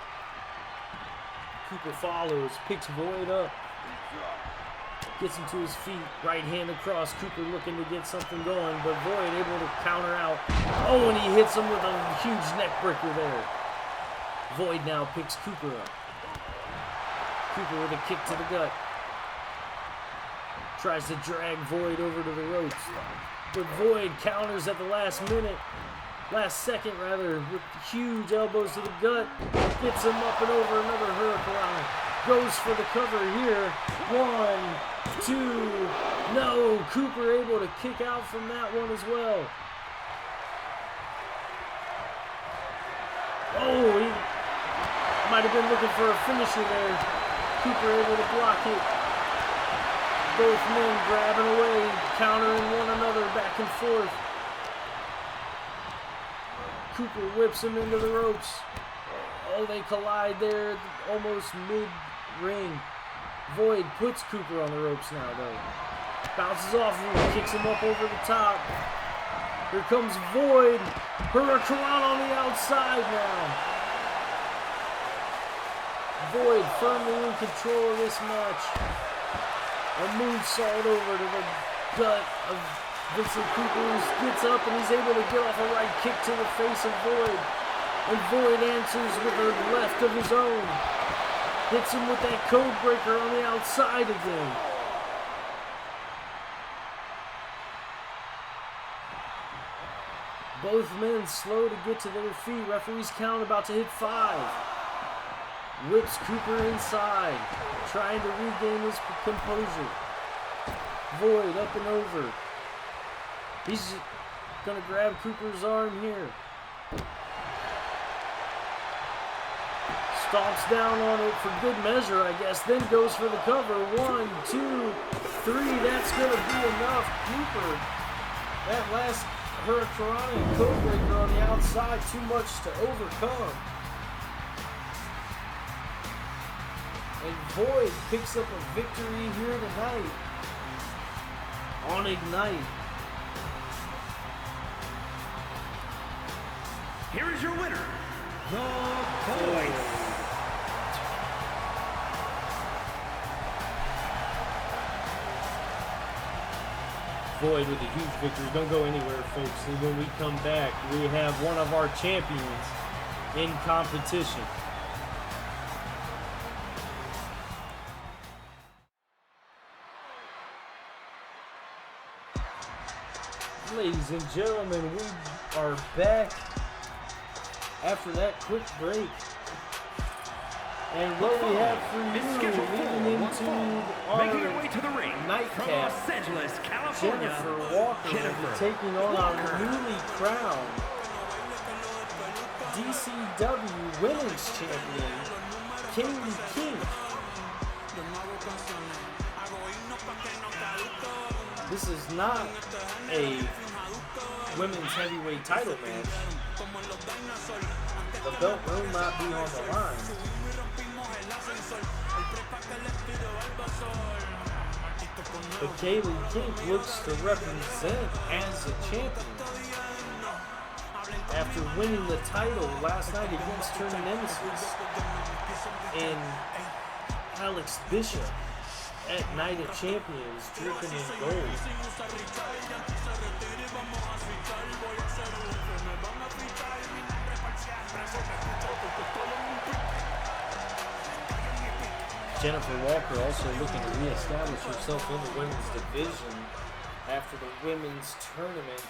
Cooper follows, picks Void up, gets him to his feet, right hand across. Cooper looking to get something going, but Void able to counter out. Oh, and he hits him with a huge neck breaker there. Void now picks Cooper up. Cooper with a kick to the gut. Tries to drag Void over to the ropes, but Void counters at the last second, with huge elbows to the gut. Gets him up and over another hurricane. Goes for the cover here. 1, 2. No, Cooper able to kick out from that one as well. Oh, he might have been looking for a finisher there. Cooper able to block it. Both men grabbing away, countering one another back and forth. Cooper whips him into the ropes. Oh, they collide there, almost mid-ring. Void puts Cooper on the ropes now, though. Bounces off him, kicks him up over the top. Here comes Void. Hurricane on the outside now. Void firmly in control of this match. A moonsault over to the gut of Vincent Cooper, who gets up and he's able to get off a right kick to the face of Void. And Void answers with a left of his own. Hits him with that code breaker on the outside again. Both men slow to get to their feet. Referee's count about to hit 5. Whips Cooper inside, trying to regain his composure. Void up and over. He's gonna grab Cooper's arm here. Stomps down on it for good measure, I guess. Then goes for the cover. 1, 2, 3. That's gonna be enough. Cooper, that last Hurricanrana and code breaker on the outside, too much to overcome. And Void picks up a victory here tonight on Ignite. Here is your winner, the Void. Void with a huge victory. Don't go anywhere, folks. And when we come back, we have one of our champions in competition. Ladies and gentlemen, we are back after that quick break. And what we have for you leading into making her our way to the ring from nightcap, Los Angeles, California, Jennifer Walker will be taking on our newly crowned DCW Women's Champion, Kink. This is not a women's heavyweight title match. The belt will not be on the line. But Kaylee Kink looks to represent as a champion after winning the title last night against her nemesis in Alex Bishop at Night of Champions, dripping in gold. Jennifer Walker also looking to reestablish herself in the women's division after the women's tournament.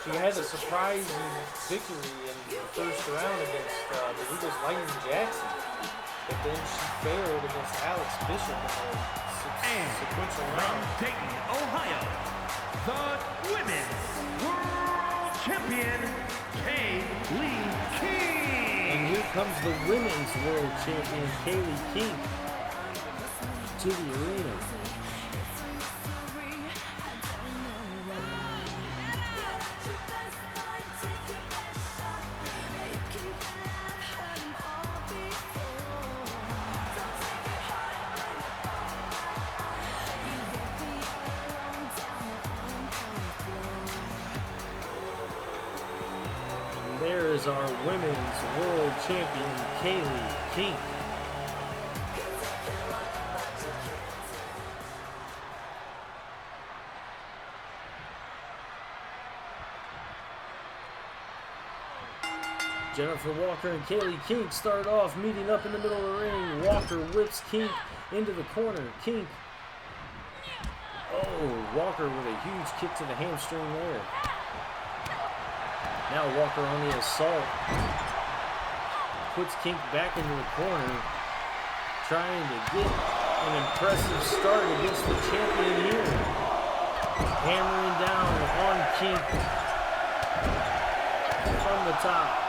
She had a surprising victory in the first round against the Eagles' Lightning Jackson, but then she failed against Alex Bishop in the sequential round. From Dayton, Ohio, the Women's World Champion, Kaylee Kink. And here comes the Women's World Champion, Kaylee Kink, to the arena. There is our Women's World Champion, Kaylee Kink. Jennifer Walker and Kaylee Kink start off meeting up in the middle of the ring. Walker whips Kink into the corner. Kink. Oh, Walker with a huge kick to the hamstring there. Now Walker on the assault. Puts Kink back into the corner. Trying to get an impressive start against the champion here. Hammering down on Kink from the top.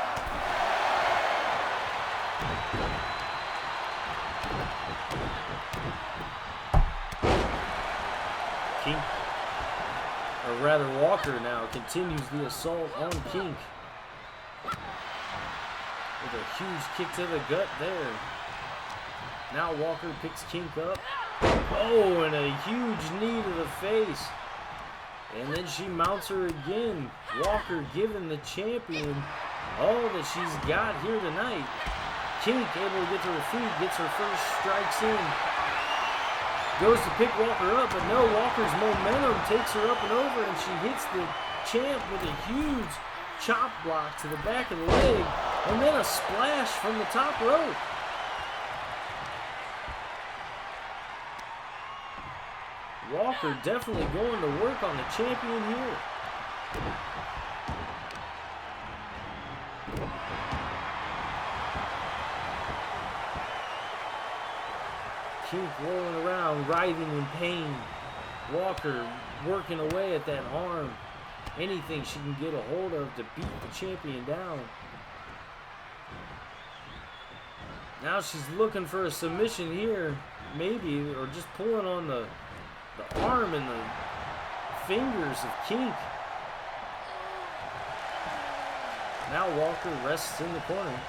Kink, or rather Walker now, continues the assault on Kink. With a huge kick to the gut there. Now Walker picks Kink up. Oh, and a huge knee to the face. And then she mounts her again. Walker giving the champion all that she's got here tonight. Kink able to get to her feet, gets her first strikes in. Goes to pick Walker up, but no, Walker's momentum takes her up and over, and she hits the champ with a huge chop block to the back of the leg, and then a splash from the top rope. Walker definitely going to work on the champion here. Kink rolling around, writhing in pain. Walker working away at that arm. Anything she can get a hold of to beat the champion down. Now she's looking for a submission here, maybe, or just pulling on the arm and the fingers of Kink. Now Walker rests in the corner.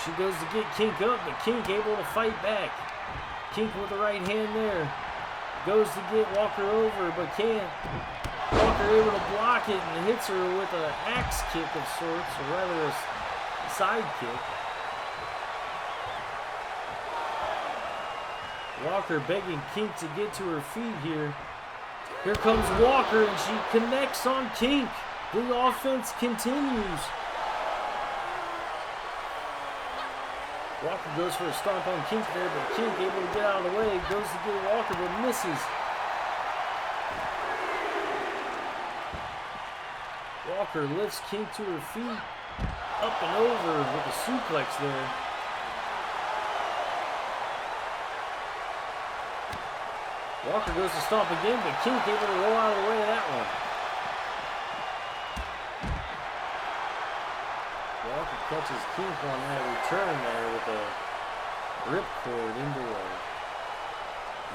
She goes to get Kink up, but Kink able to fight back. Kink with the right hand there. Goes to get Walker over, but can't. Walker able to block it and hits her with an axe kick of sorts, or rather a side kick. Walker begging Kink to get to her feet here. Here comes Walker, and she connects on Kink. The offense continues. Walker goes for a stomp on Kink there, but Kink able to get out of the way. Goes to get Walker, but misses. Walker lifts Kink to her feet. Up and over with a suplex there. Walker goes to stomp again, but Kink able to roll out of the way of that one. Walker catches Kink on that return there with a ripcord into a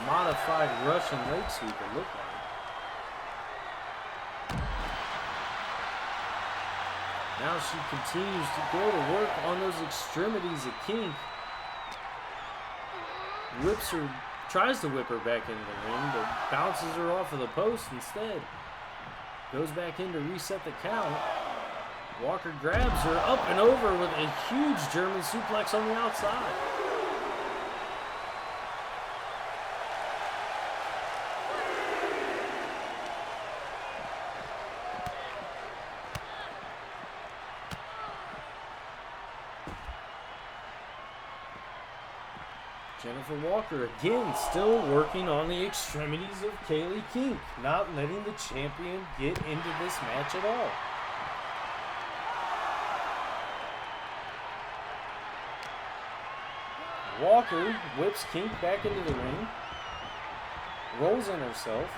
modified Russian leg sweep, it looked like. Now she continues to go to work on those extremities of Kink. Whips her, tries to whip her back into the ring, but bounces her off of the post instead. Goes back in to reset the count. Walker grabs her up and over with a huge German suplex on the outside. Jennifer Walker again still working on the extremities of Kaylee Kink, not letting the champion get into this match at all. Walker whips Kink back into the ring, rolls in herself,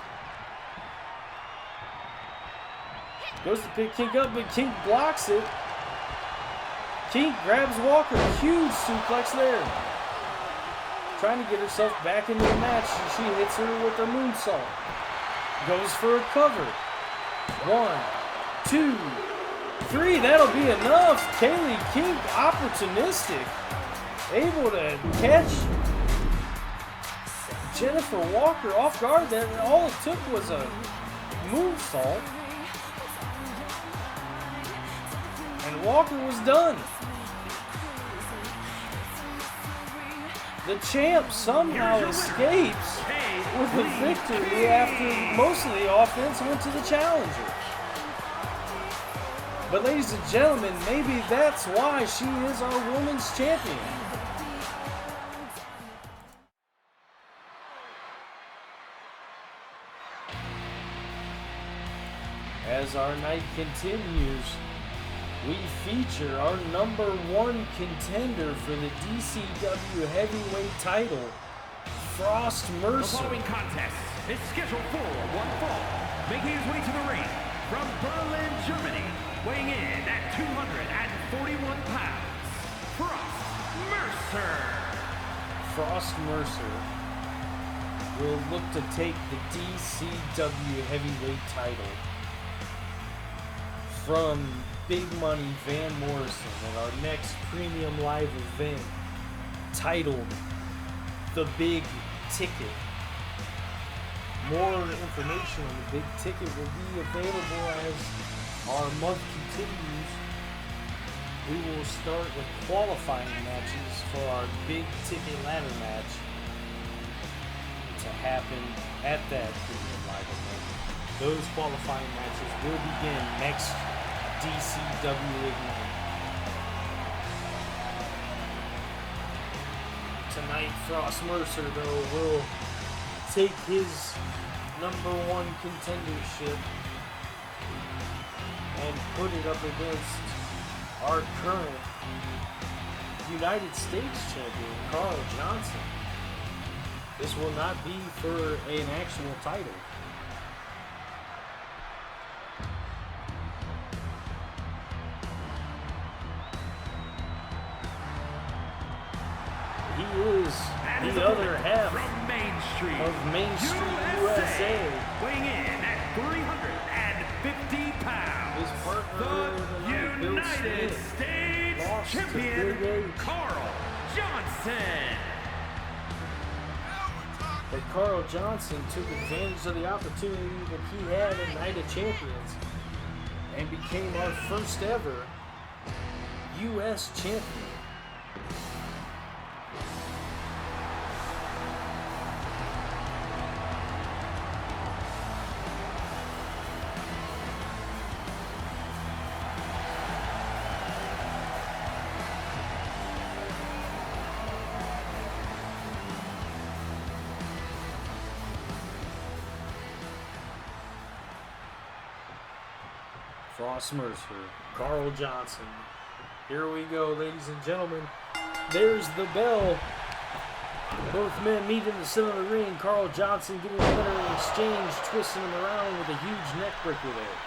goes to pick Kink up, but Kink blocks it. Kink grabs Walker, huge suplex there. Trying to get herself back into the match, she hits her with a moonsault. Goes for a cover. 1, 2, 3, that'll be enough. Kaylee Kink, opportunistic. Able to catch Jennifer Walker off guard. That all it took was a moonsault, and Walker was done. The champ somehow escapes with a victory after most of the offense went to the challenger. But ladies and gentlemen, maybe that's why she is our women's champion. As our night continues, we feature our #1 contender for the DCW heavyweight title, Frost Mercer. The following contest is scheduled for one fall, making his way to the ring from Berlin, Germany, weighing in at 241 pounds, Frost Mercer. Frost Mercer will look to take the DCW heavyweight title from Big Money Van Morrison at our next premium live event titled The Big Ticket. More information on the Big Ticket will be available as our month continues. We will start with qualifying matches for our Big Ticket ladder match to happen at that premium live event. Those qualifying matches will begin next DCW Ignite. Tonight, Frost Mercer, though, will take his #1 contendership and put it up against our current United States champion, Carl Johnson. This will not be for an actual title. He is the other half from Main Street, of Main Street, USA. Weighing in at 350 pounds. His partner, the United States lost to champion, Big H. Carl Johnson. But Carl Johnson took advantage of the opportunity that he had at Night of Champions and became our first ever U.S. champion. Frost Mercer, Carl Johnson. Here we go, ladies and gentlemen. There's the bell. Both men meet in the center of the ring. Carl Johnson getting a better exchange, twisting him around with a huge neck breaker there.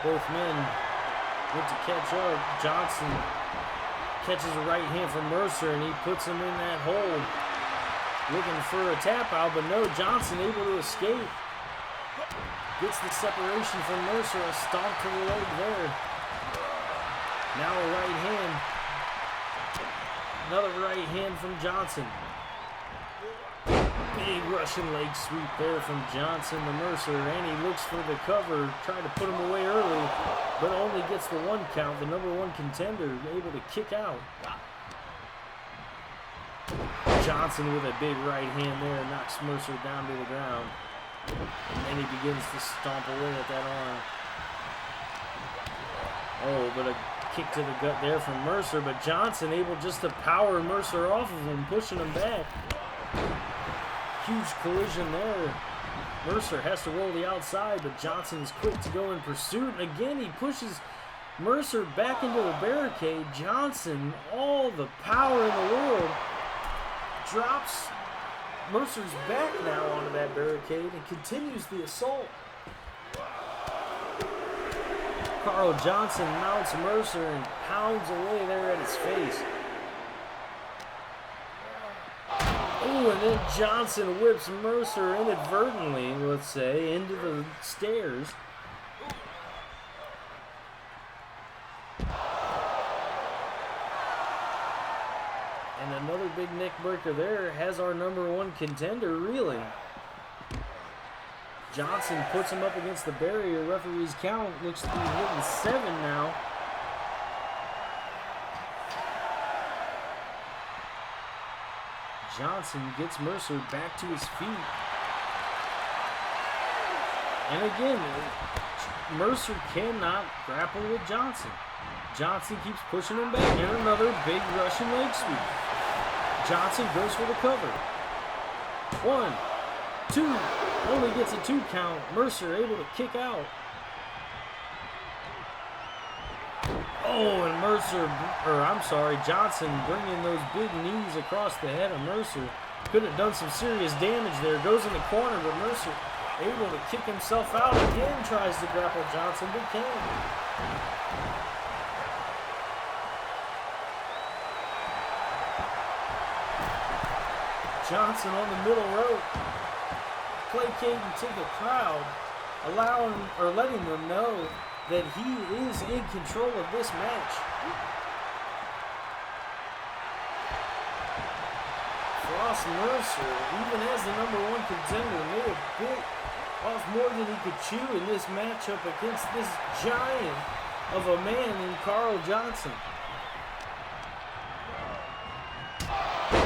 Both men went to catch up. Johnson catches a right hand from Mercer, and he puts him in that hold, looking for a tap out, but no, Johnson able to escape. Gets the separation from Mercer, a stomp to the leg there. Now a right hand. Another right hand from Johnson. Big Russian leg sweep there from Johnson to Mercer, and he looks for the cover, trying to put him away early, but only gets the 1 count. The #1 contender able to kick out. Johnson with a big right hand there knocks Mercer down to the ground. And then he begins to stomp away at that arm. Oh, but a kick to the gut there from Mercer, but Johnson able just to power Mercer off of him, pushing him back. Huge collision there. Mercer has to roll the outside, but Johnson is quick to go in pursuit. And again, he pushes Mercer back into the barricade. Johnson, all the power in the world, drops Mercer's back now onto that barricade and continues the assault. Carl Johnson mounts Mercer and pounds away there at his face. Oh, and then Johnson whips Mercer inadvertently, let's say, into the stairs. And another big neck breaker there has our #1 contender reeling. Johnson puts him up against the barrier. Referee's count looks to be hitting 7 now. Johnson gets Mercer back to his feet. And again, Mercer cannot grapple with Johnson. Johnson keeps pushing him back. And another big Russian leg sweep. Johnson goes for the cover. 1, 2, only gets a 2 count. Mercer able to kick out. Oh, and Johnson bringing those big knees across the head of Mercer. Could have done some serious damage there. Goes in the corner, but Mercer able to kick himself out again. Tries to grapple Johnson, but can't. Johnson on the middle rope, placating to the crowd, letting them know that he is in control of this match. Frost Mercer, even as the #1 contender, may have bit off more than he could chew in this matchup against this giant of a man in Carl Johnson.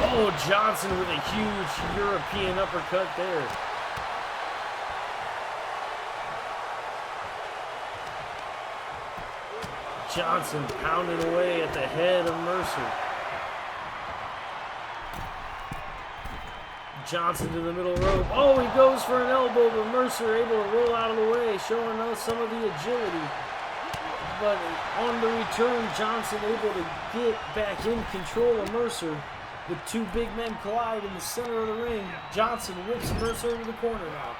Oh, Johnson with a huge European uppercut there. Johnson pounding away at the head of Mercer. Johnson to the middle rope. Oh, he goes for an elbow, but Mercer able to roll out of the way, showing us some of the agility. But on the return, Johnson able to get back in control of Mercer. The two big men collide in the center of the ring. Johnson whips Mercer into the corner now.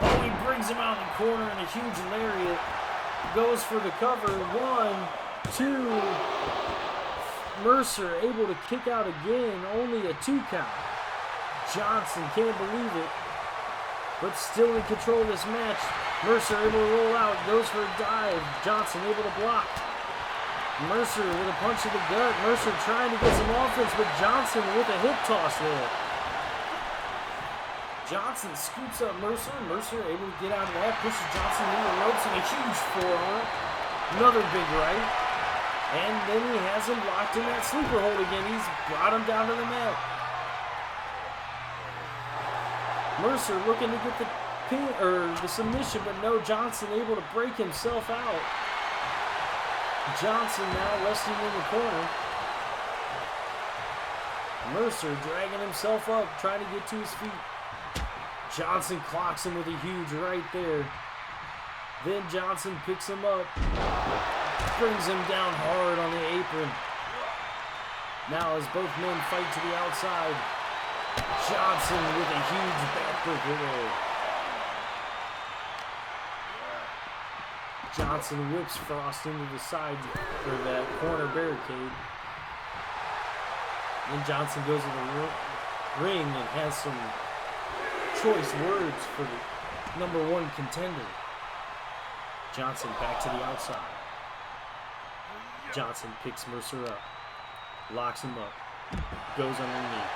Oh, he brings him out in the corner in a huge lariat. Goes for the cover. 1, 2. Mercer able to kick out again. Only a 2 count. Johnson can't believe it. But still in control of this match. Mercer able to roll out. Goes for a dive. Johnson able to block. Mercer with a punch to the gut. Mercer trying to get some offense, but Johnson with a hip toss there. Johnson scoops up Mercer. Mercer able to get out of that. Pushes Johnson into the ropes and a huge forearm. Another big right. And then he has him locked in that sleeper hold again. He's brought him down to the mat. Mercer looking to get the pin or the submission, but no, Johnson able to break himself out. Johnson now resting in the corner. Mercer dragging himself up, trying to get to his feet. Johnson clocks him with a huge right there. Then Johnson picks him up, brings him down hard on the apron. Now as both men fight to the outside, Johnson with a huge backbreaker there. Johnson whips Frost into the side for that corner barricade. Then Johnson goes to the ring and has some choice words for the #1 contender. Johnson back to the outside. Johnson picks Mercer up, locks him up, goes underneath.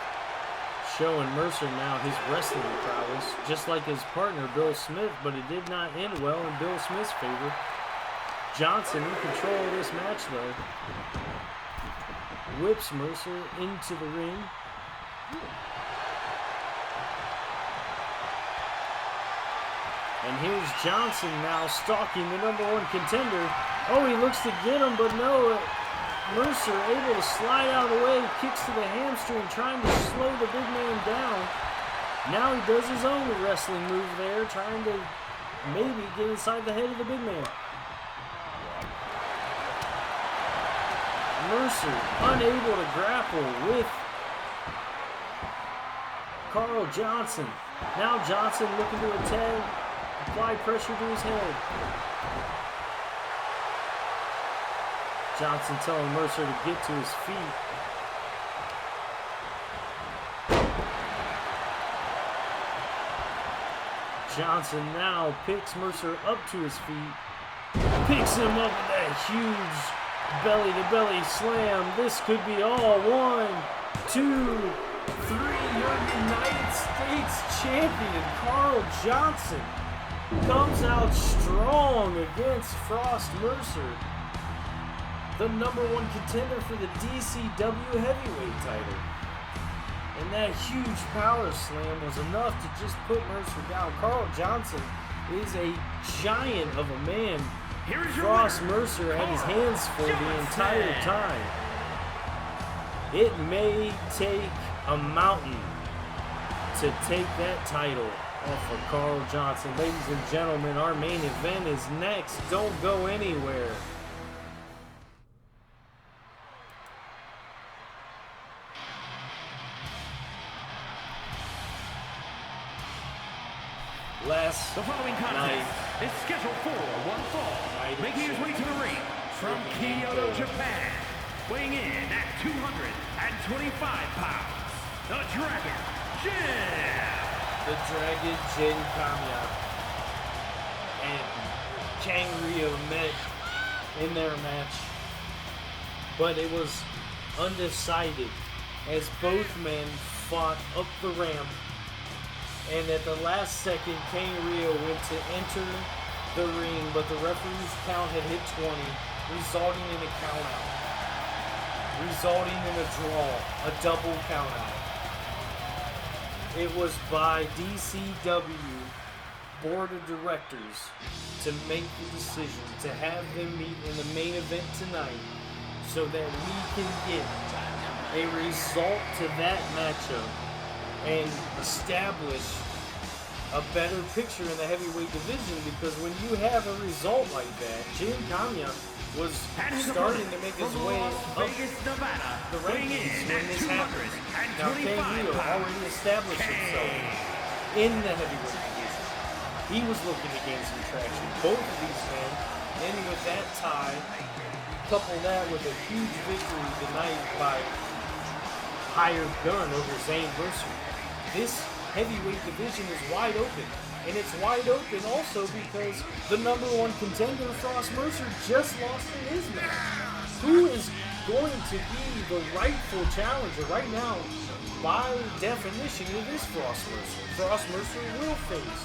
Showing Mercer now his wrestling prowess, just like his partner Bill Smith, but it did not end well in Bill Smith's favor. Johnson in control of this match though. Whips Mercer into the ring. And here's Johnson now stalking the #1 contender. Oh, he looks to get him, but no. Mercer able to slide out of the way, kicks to the hamstring, trying to slow the big man down. Now he does his own wrestling move there, trying to maybe get inside the head of the big man. Mercer unable to grapple with Carl Johnson. Now Johnson looking to attack, apply pressure to his head. Johnson telling Mercer to get to his feet. Johnson now picks Mercer up to his feet. Picks him up with that huge belly-to-belly slam. This could be all. 1, 2, 3. Your United States champion, Carl Johnson, comes out strong against Frost Mercer, the #1 contender for the DCW heavyweight title. And that huge power slam was enough to just put Mercer down. Carl Johnson is a giant of a man. Frost Mercer had his hands full the entire time. It may take a mountain to take that title off of Carl Johnson. Ladies and gentlemen, our main event is next. Don't go anywhere. The following contest is scheduled for one fall, making his way to the ring from Kyoto, Japan, weighing in at 225 pounds, the Dragon, The Dragon, Jin Kamiya, and Kang Rio met in their match, but it was undecided as both men fought up the ramp. And at the last second, Kang Rio went to enter the ring, but the referee's count had hit 20, resulting in a countout. Resulting in a draw, a double countout. It was by DCW board of directors to make the decision to have them meet in the main event tonight so that we can get a result to that matchup and establish a better picture in the heavyweight division, because when you have a result like that, Jin Kamiya was starting to make his way up the rankings when this happened. Now Kang Rio already established himself in the heavyweight division. He was looking to gain some traction. Both of these men, and with that tie, couple that with a huge victory tonight by hired gun over Zane Mercer. This heavyweight division is wide open. And it's wide open also because the #1 contender, Frost Mercer, just lost in his match. Who is going to be the rightful challenger right now? By definition, it is Frost Mercer. Frost Mercer will face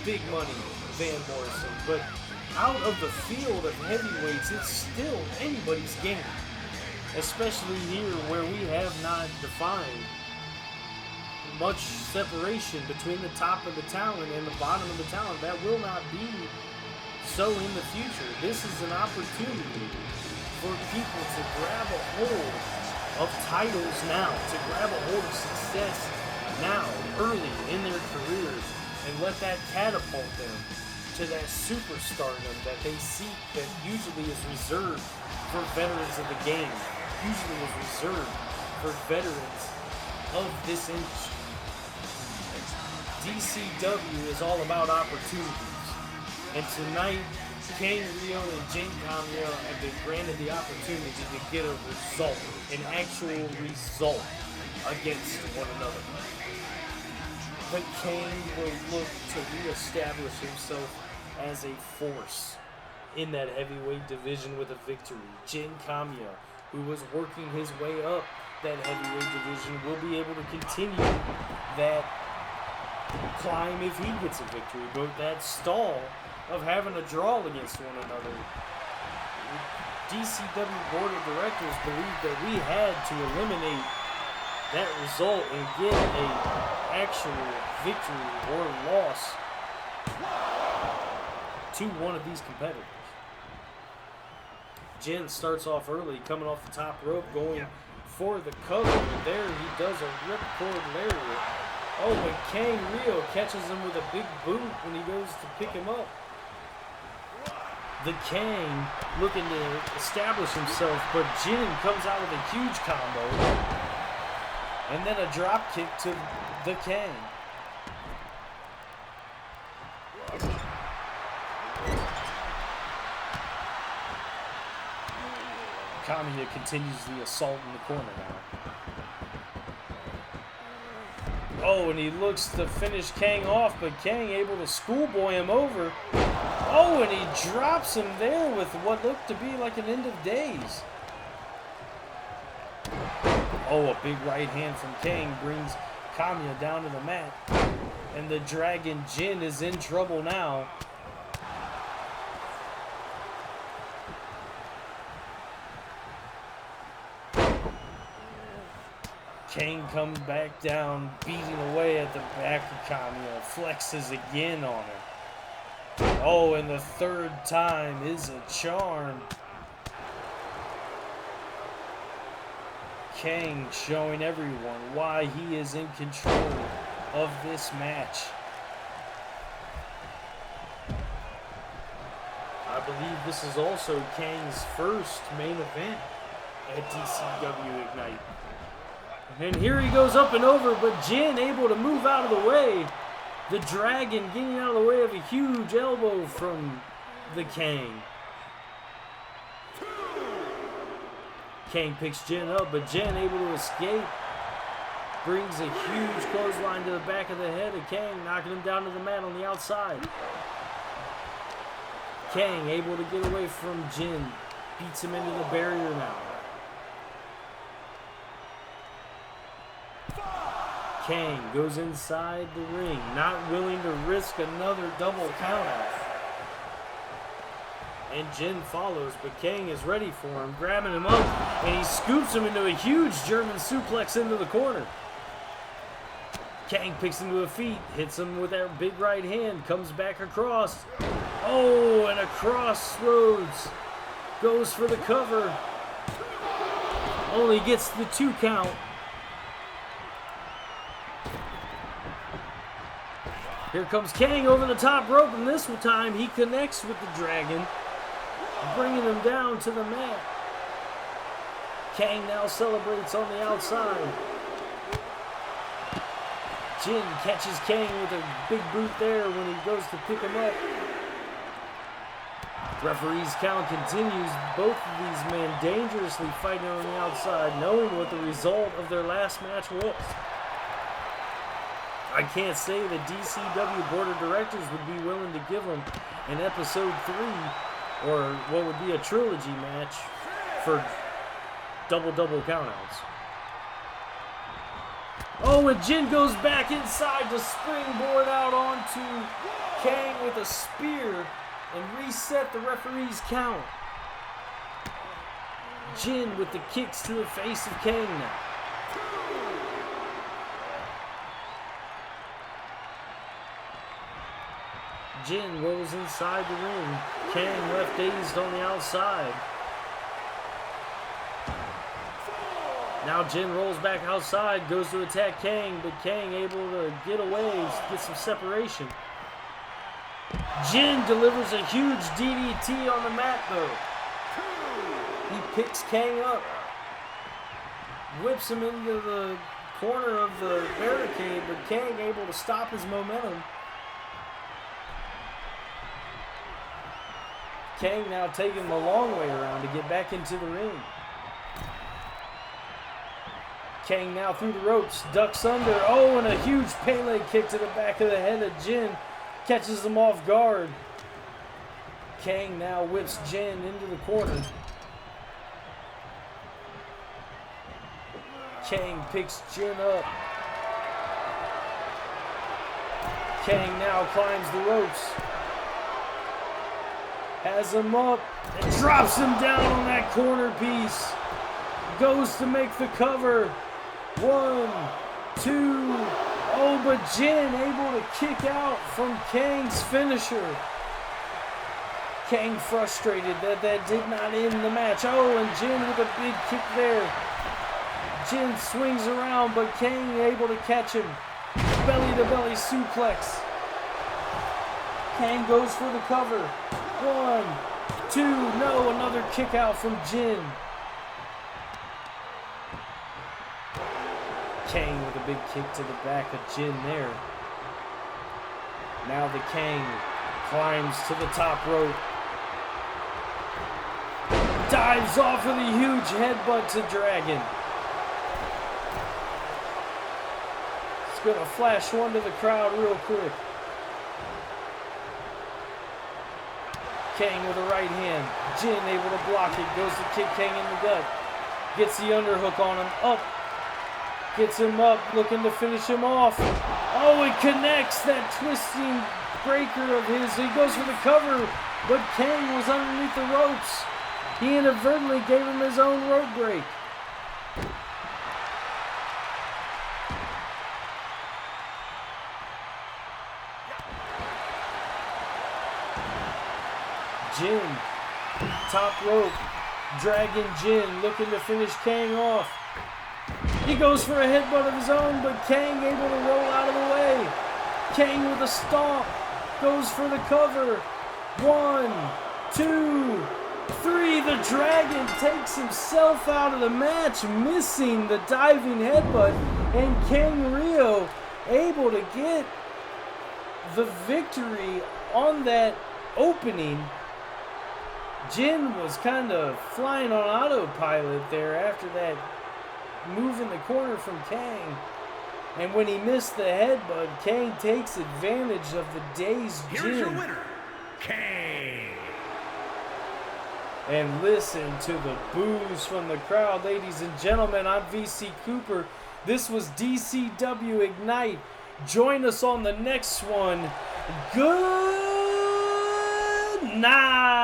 Big Money Van Morrison, but out of the field of heavyweights, it's still anybody's game. Especially here where we have not defined much separation between the top of the talent and the bottom of the talent. That will not be so in the future. This is an opportunity for people to grab a hold of titles now, to grab a hold of success now, early in their careers, and let that catapult them to that superstardom that they seek, that usually is reserved for veterans of the game, usually is reserved for veterans of this industry. DCW is all about opportunities, and tonight Kang Rio and Jin Kamiya have been granted the opportunity to get a result, an actual result against one another. But Kang will look to reestablish himself as a force in that heavyweight division with a victory. Jin Kamiya, who was working his way up that heavyweight division, will be able to continue that climb if he gets a victory, but that stall of having a draw against one another, DCW Board of Directors believed that we had to eliminate that result and get a actual victory or loss to one of these competitors. Jin starts off early, coming off the top rope, going for the cover, and there he does a ripcord lariat. Oh, but Kang Rio catches him with a big boot when he goes to pick him up. The Kang looking to establish himself, but Jin comes out with a huge combo. And then a drop kick to the Kang. Kamiya continues the assault in the corner now. Oh, and he looks to finish Kang off, but Kang able to schoolboy him over. Oh, and he drops him there with what looked to be like an end of days. Oh, a big right hand from Kang brings Kamiya down to the mat. And the Dragon Jin is in trouble now. Kang comes back down, beating away at the back of Kamiya, flexes again on her. Oh, and the third time is a charm. Kang showing everyone why he is in control of this match. I believe this is also Kang's first main event at DCW Ignite. And here he goes up and over, but Jin able to move out of the way. The Dragon getting out of the way of a huge elbow from the Kang. Kang picks Jin up, but Jin able to escape. Brings a huge clothesline to the back of the head of Kang, knocking him down to the mat on the outside. Kang able to get away from Jin. Beats him into the barrier now. Kang goes inside the ring, not willing to risk another double countout. And Jin follows, but Kang is ready for him, grabbing him up, and he scoops him into a huge German suplex into the corner. Kang picks him to the feet, hits him with that big right hand, comes back across. Oh, and a crossroads. Goes for the cover. Only gets the 2 count. Here comes Kang over the top rope, and this time he connects with the dragon, bringing him down to the mat. Kang now celebrates on the outside. Jin catches Kang with a big boot there when he goes to pick him up. Referee's count continues. Both of these men dangerously fighting on the outside, knowing what the result of their last match was. I can't say the DCW Board of Directors would be willing to give them an episode 3 or what would be a trilogy match for double countouts. Oh, and Jin goes back inside to springboard out onto Kang with a spear and reset the referee's count. Jin with the kicks to the face of Kang now. Jin rolls inside the ring. Kang left dazed on the outside. Now Jin rolls back outside, goes to attack Kang, but Kang able to get away, get some separation. Jin delivers a huge DDT on the mat though. He picks Kang up, whips him into the corner of the barricade, but Kang able to stop his momentum. Kang now taking the long way around to get back into the ring. Kang now through the ropes, ducks under. Oh, and a huge Pele kick to the back of the head of Jin. Catches him off guard. Kang now whips Jin into the corner. Kang picks Jin up. Kang now climbs the ropes. Has him up and drops him down on that corner piece. Goes to make the cover. 1, 2. Oh, but Jin able to kick out from Kang's finisher. Kang frustrated that did not end the match. Oh, and Jin with a big kick there. Jin swings around, but Kang able to catch him. Belly to belly suplex. Kang goes for the cover. 1, 2, no, another kick out from Jin. Kang with a big kick to the back of Jin there. Now the Kang climbs to the top rope. Dives off with a huge headbutt to Dragon. It's gonna flash one to the crowd real quick. Kang with a right hand. Jin able to block it. Goes to kick Kang in the gut. Gets the underhook on him. Up. Gets him up. Looking to finish him off. Oh, it connects that twisting breaker of his. He goes for the cover. But Kang was underneath the ropes. He inadvertently gave him his own rope break. Jin, top rope, dragging Jin, looking to finish Kang off. He goes for a headbutt of his own, but Kang able to roll out of the way. Kang with a stomp, goes for the cover. 1, 2, 3. The Dragon takes himself out of the match, missing the diving headbutt, and Kang Rio able to get the victory on that opening. Jin was kind of flying on autopilot there after that move in the corner from Kang. And when he missed the headbutt, Kang takes advantage of the dazed Jin. Here's your winner, Kang. And listen to the boos from the crowd, ladies and gentlemen. I'm VC Cooper. This was DCW Ignite. Join us on the next one. Good night.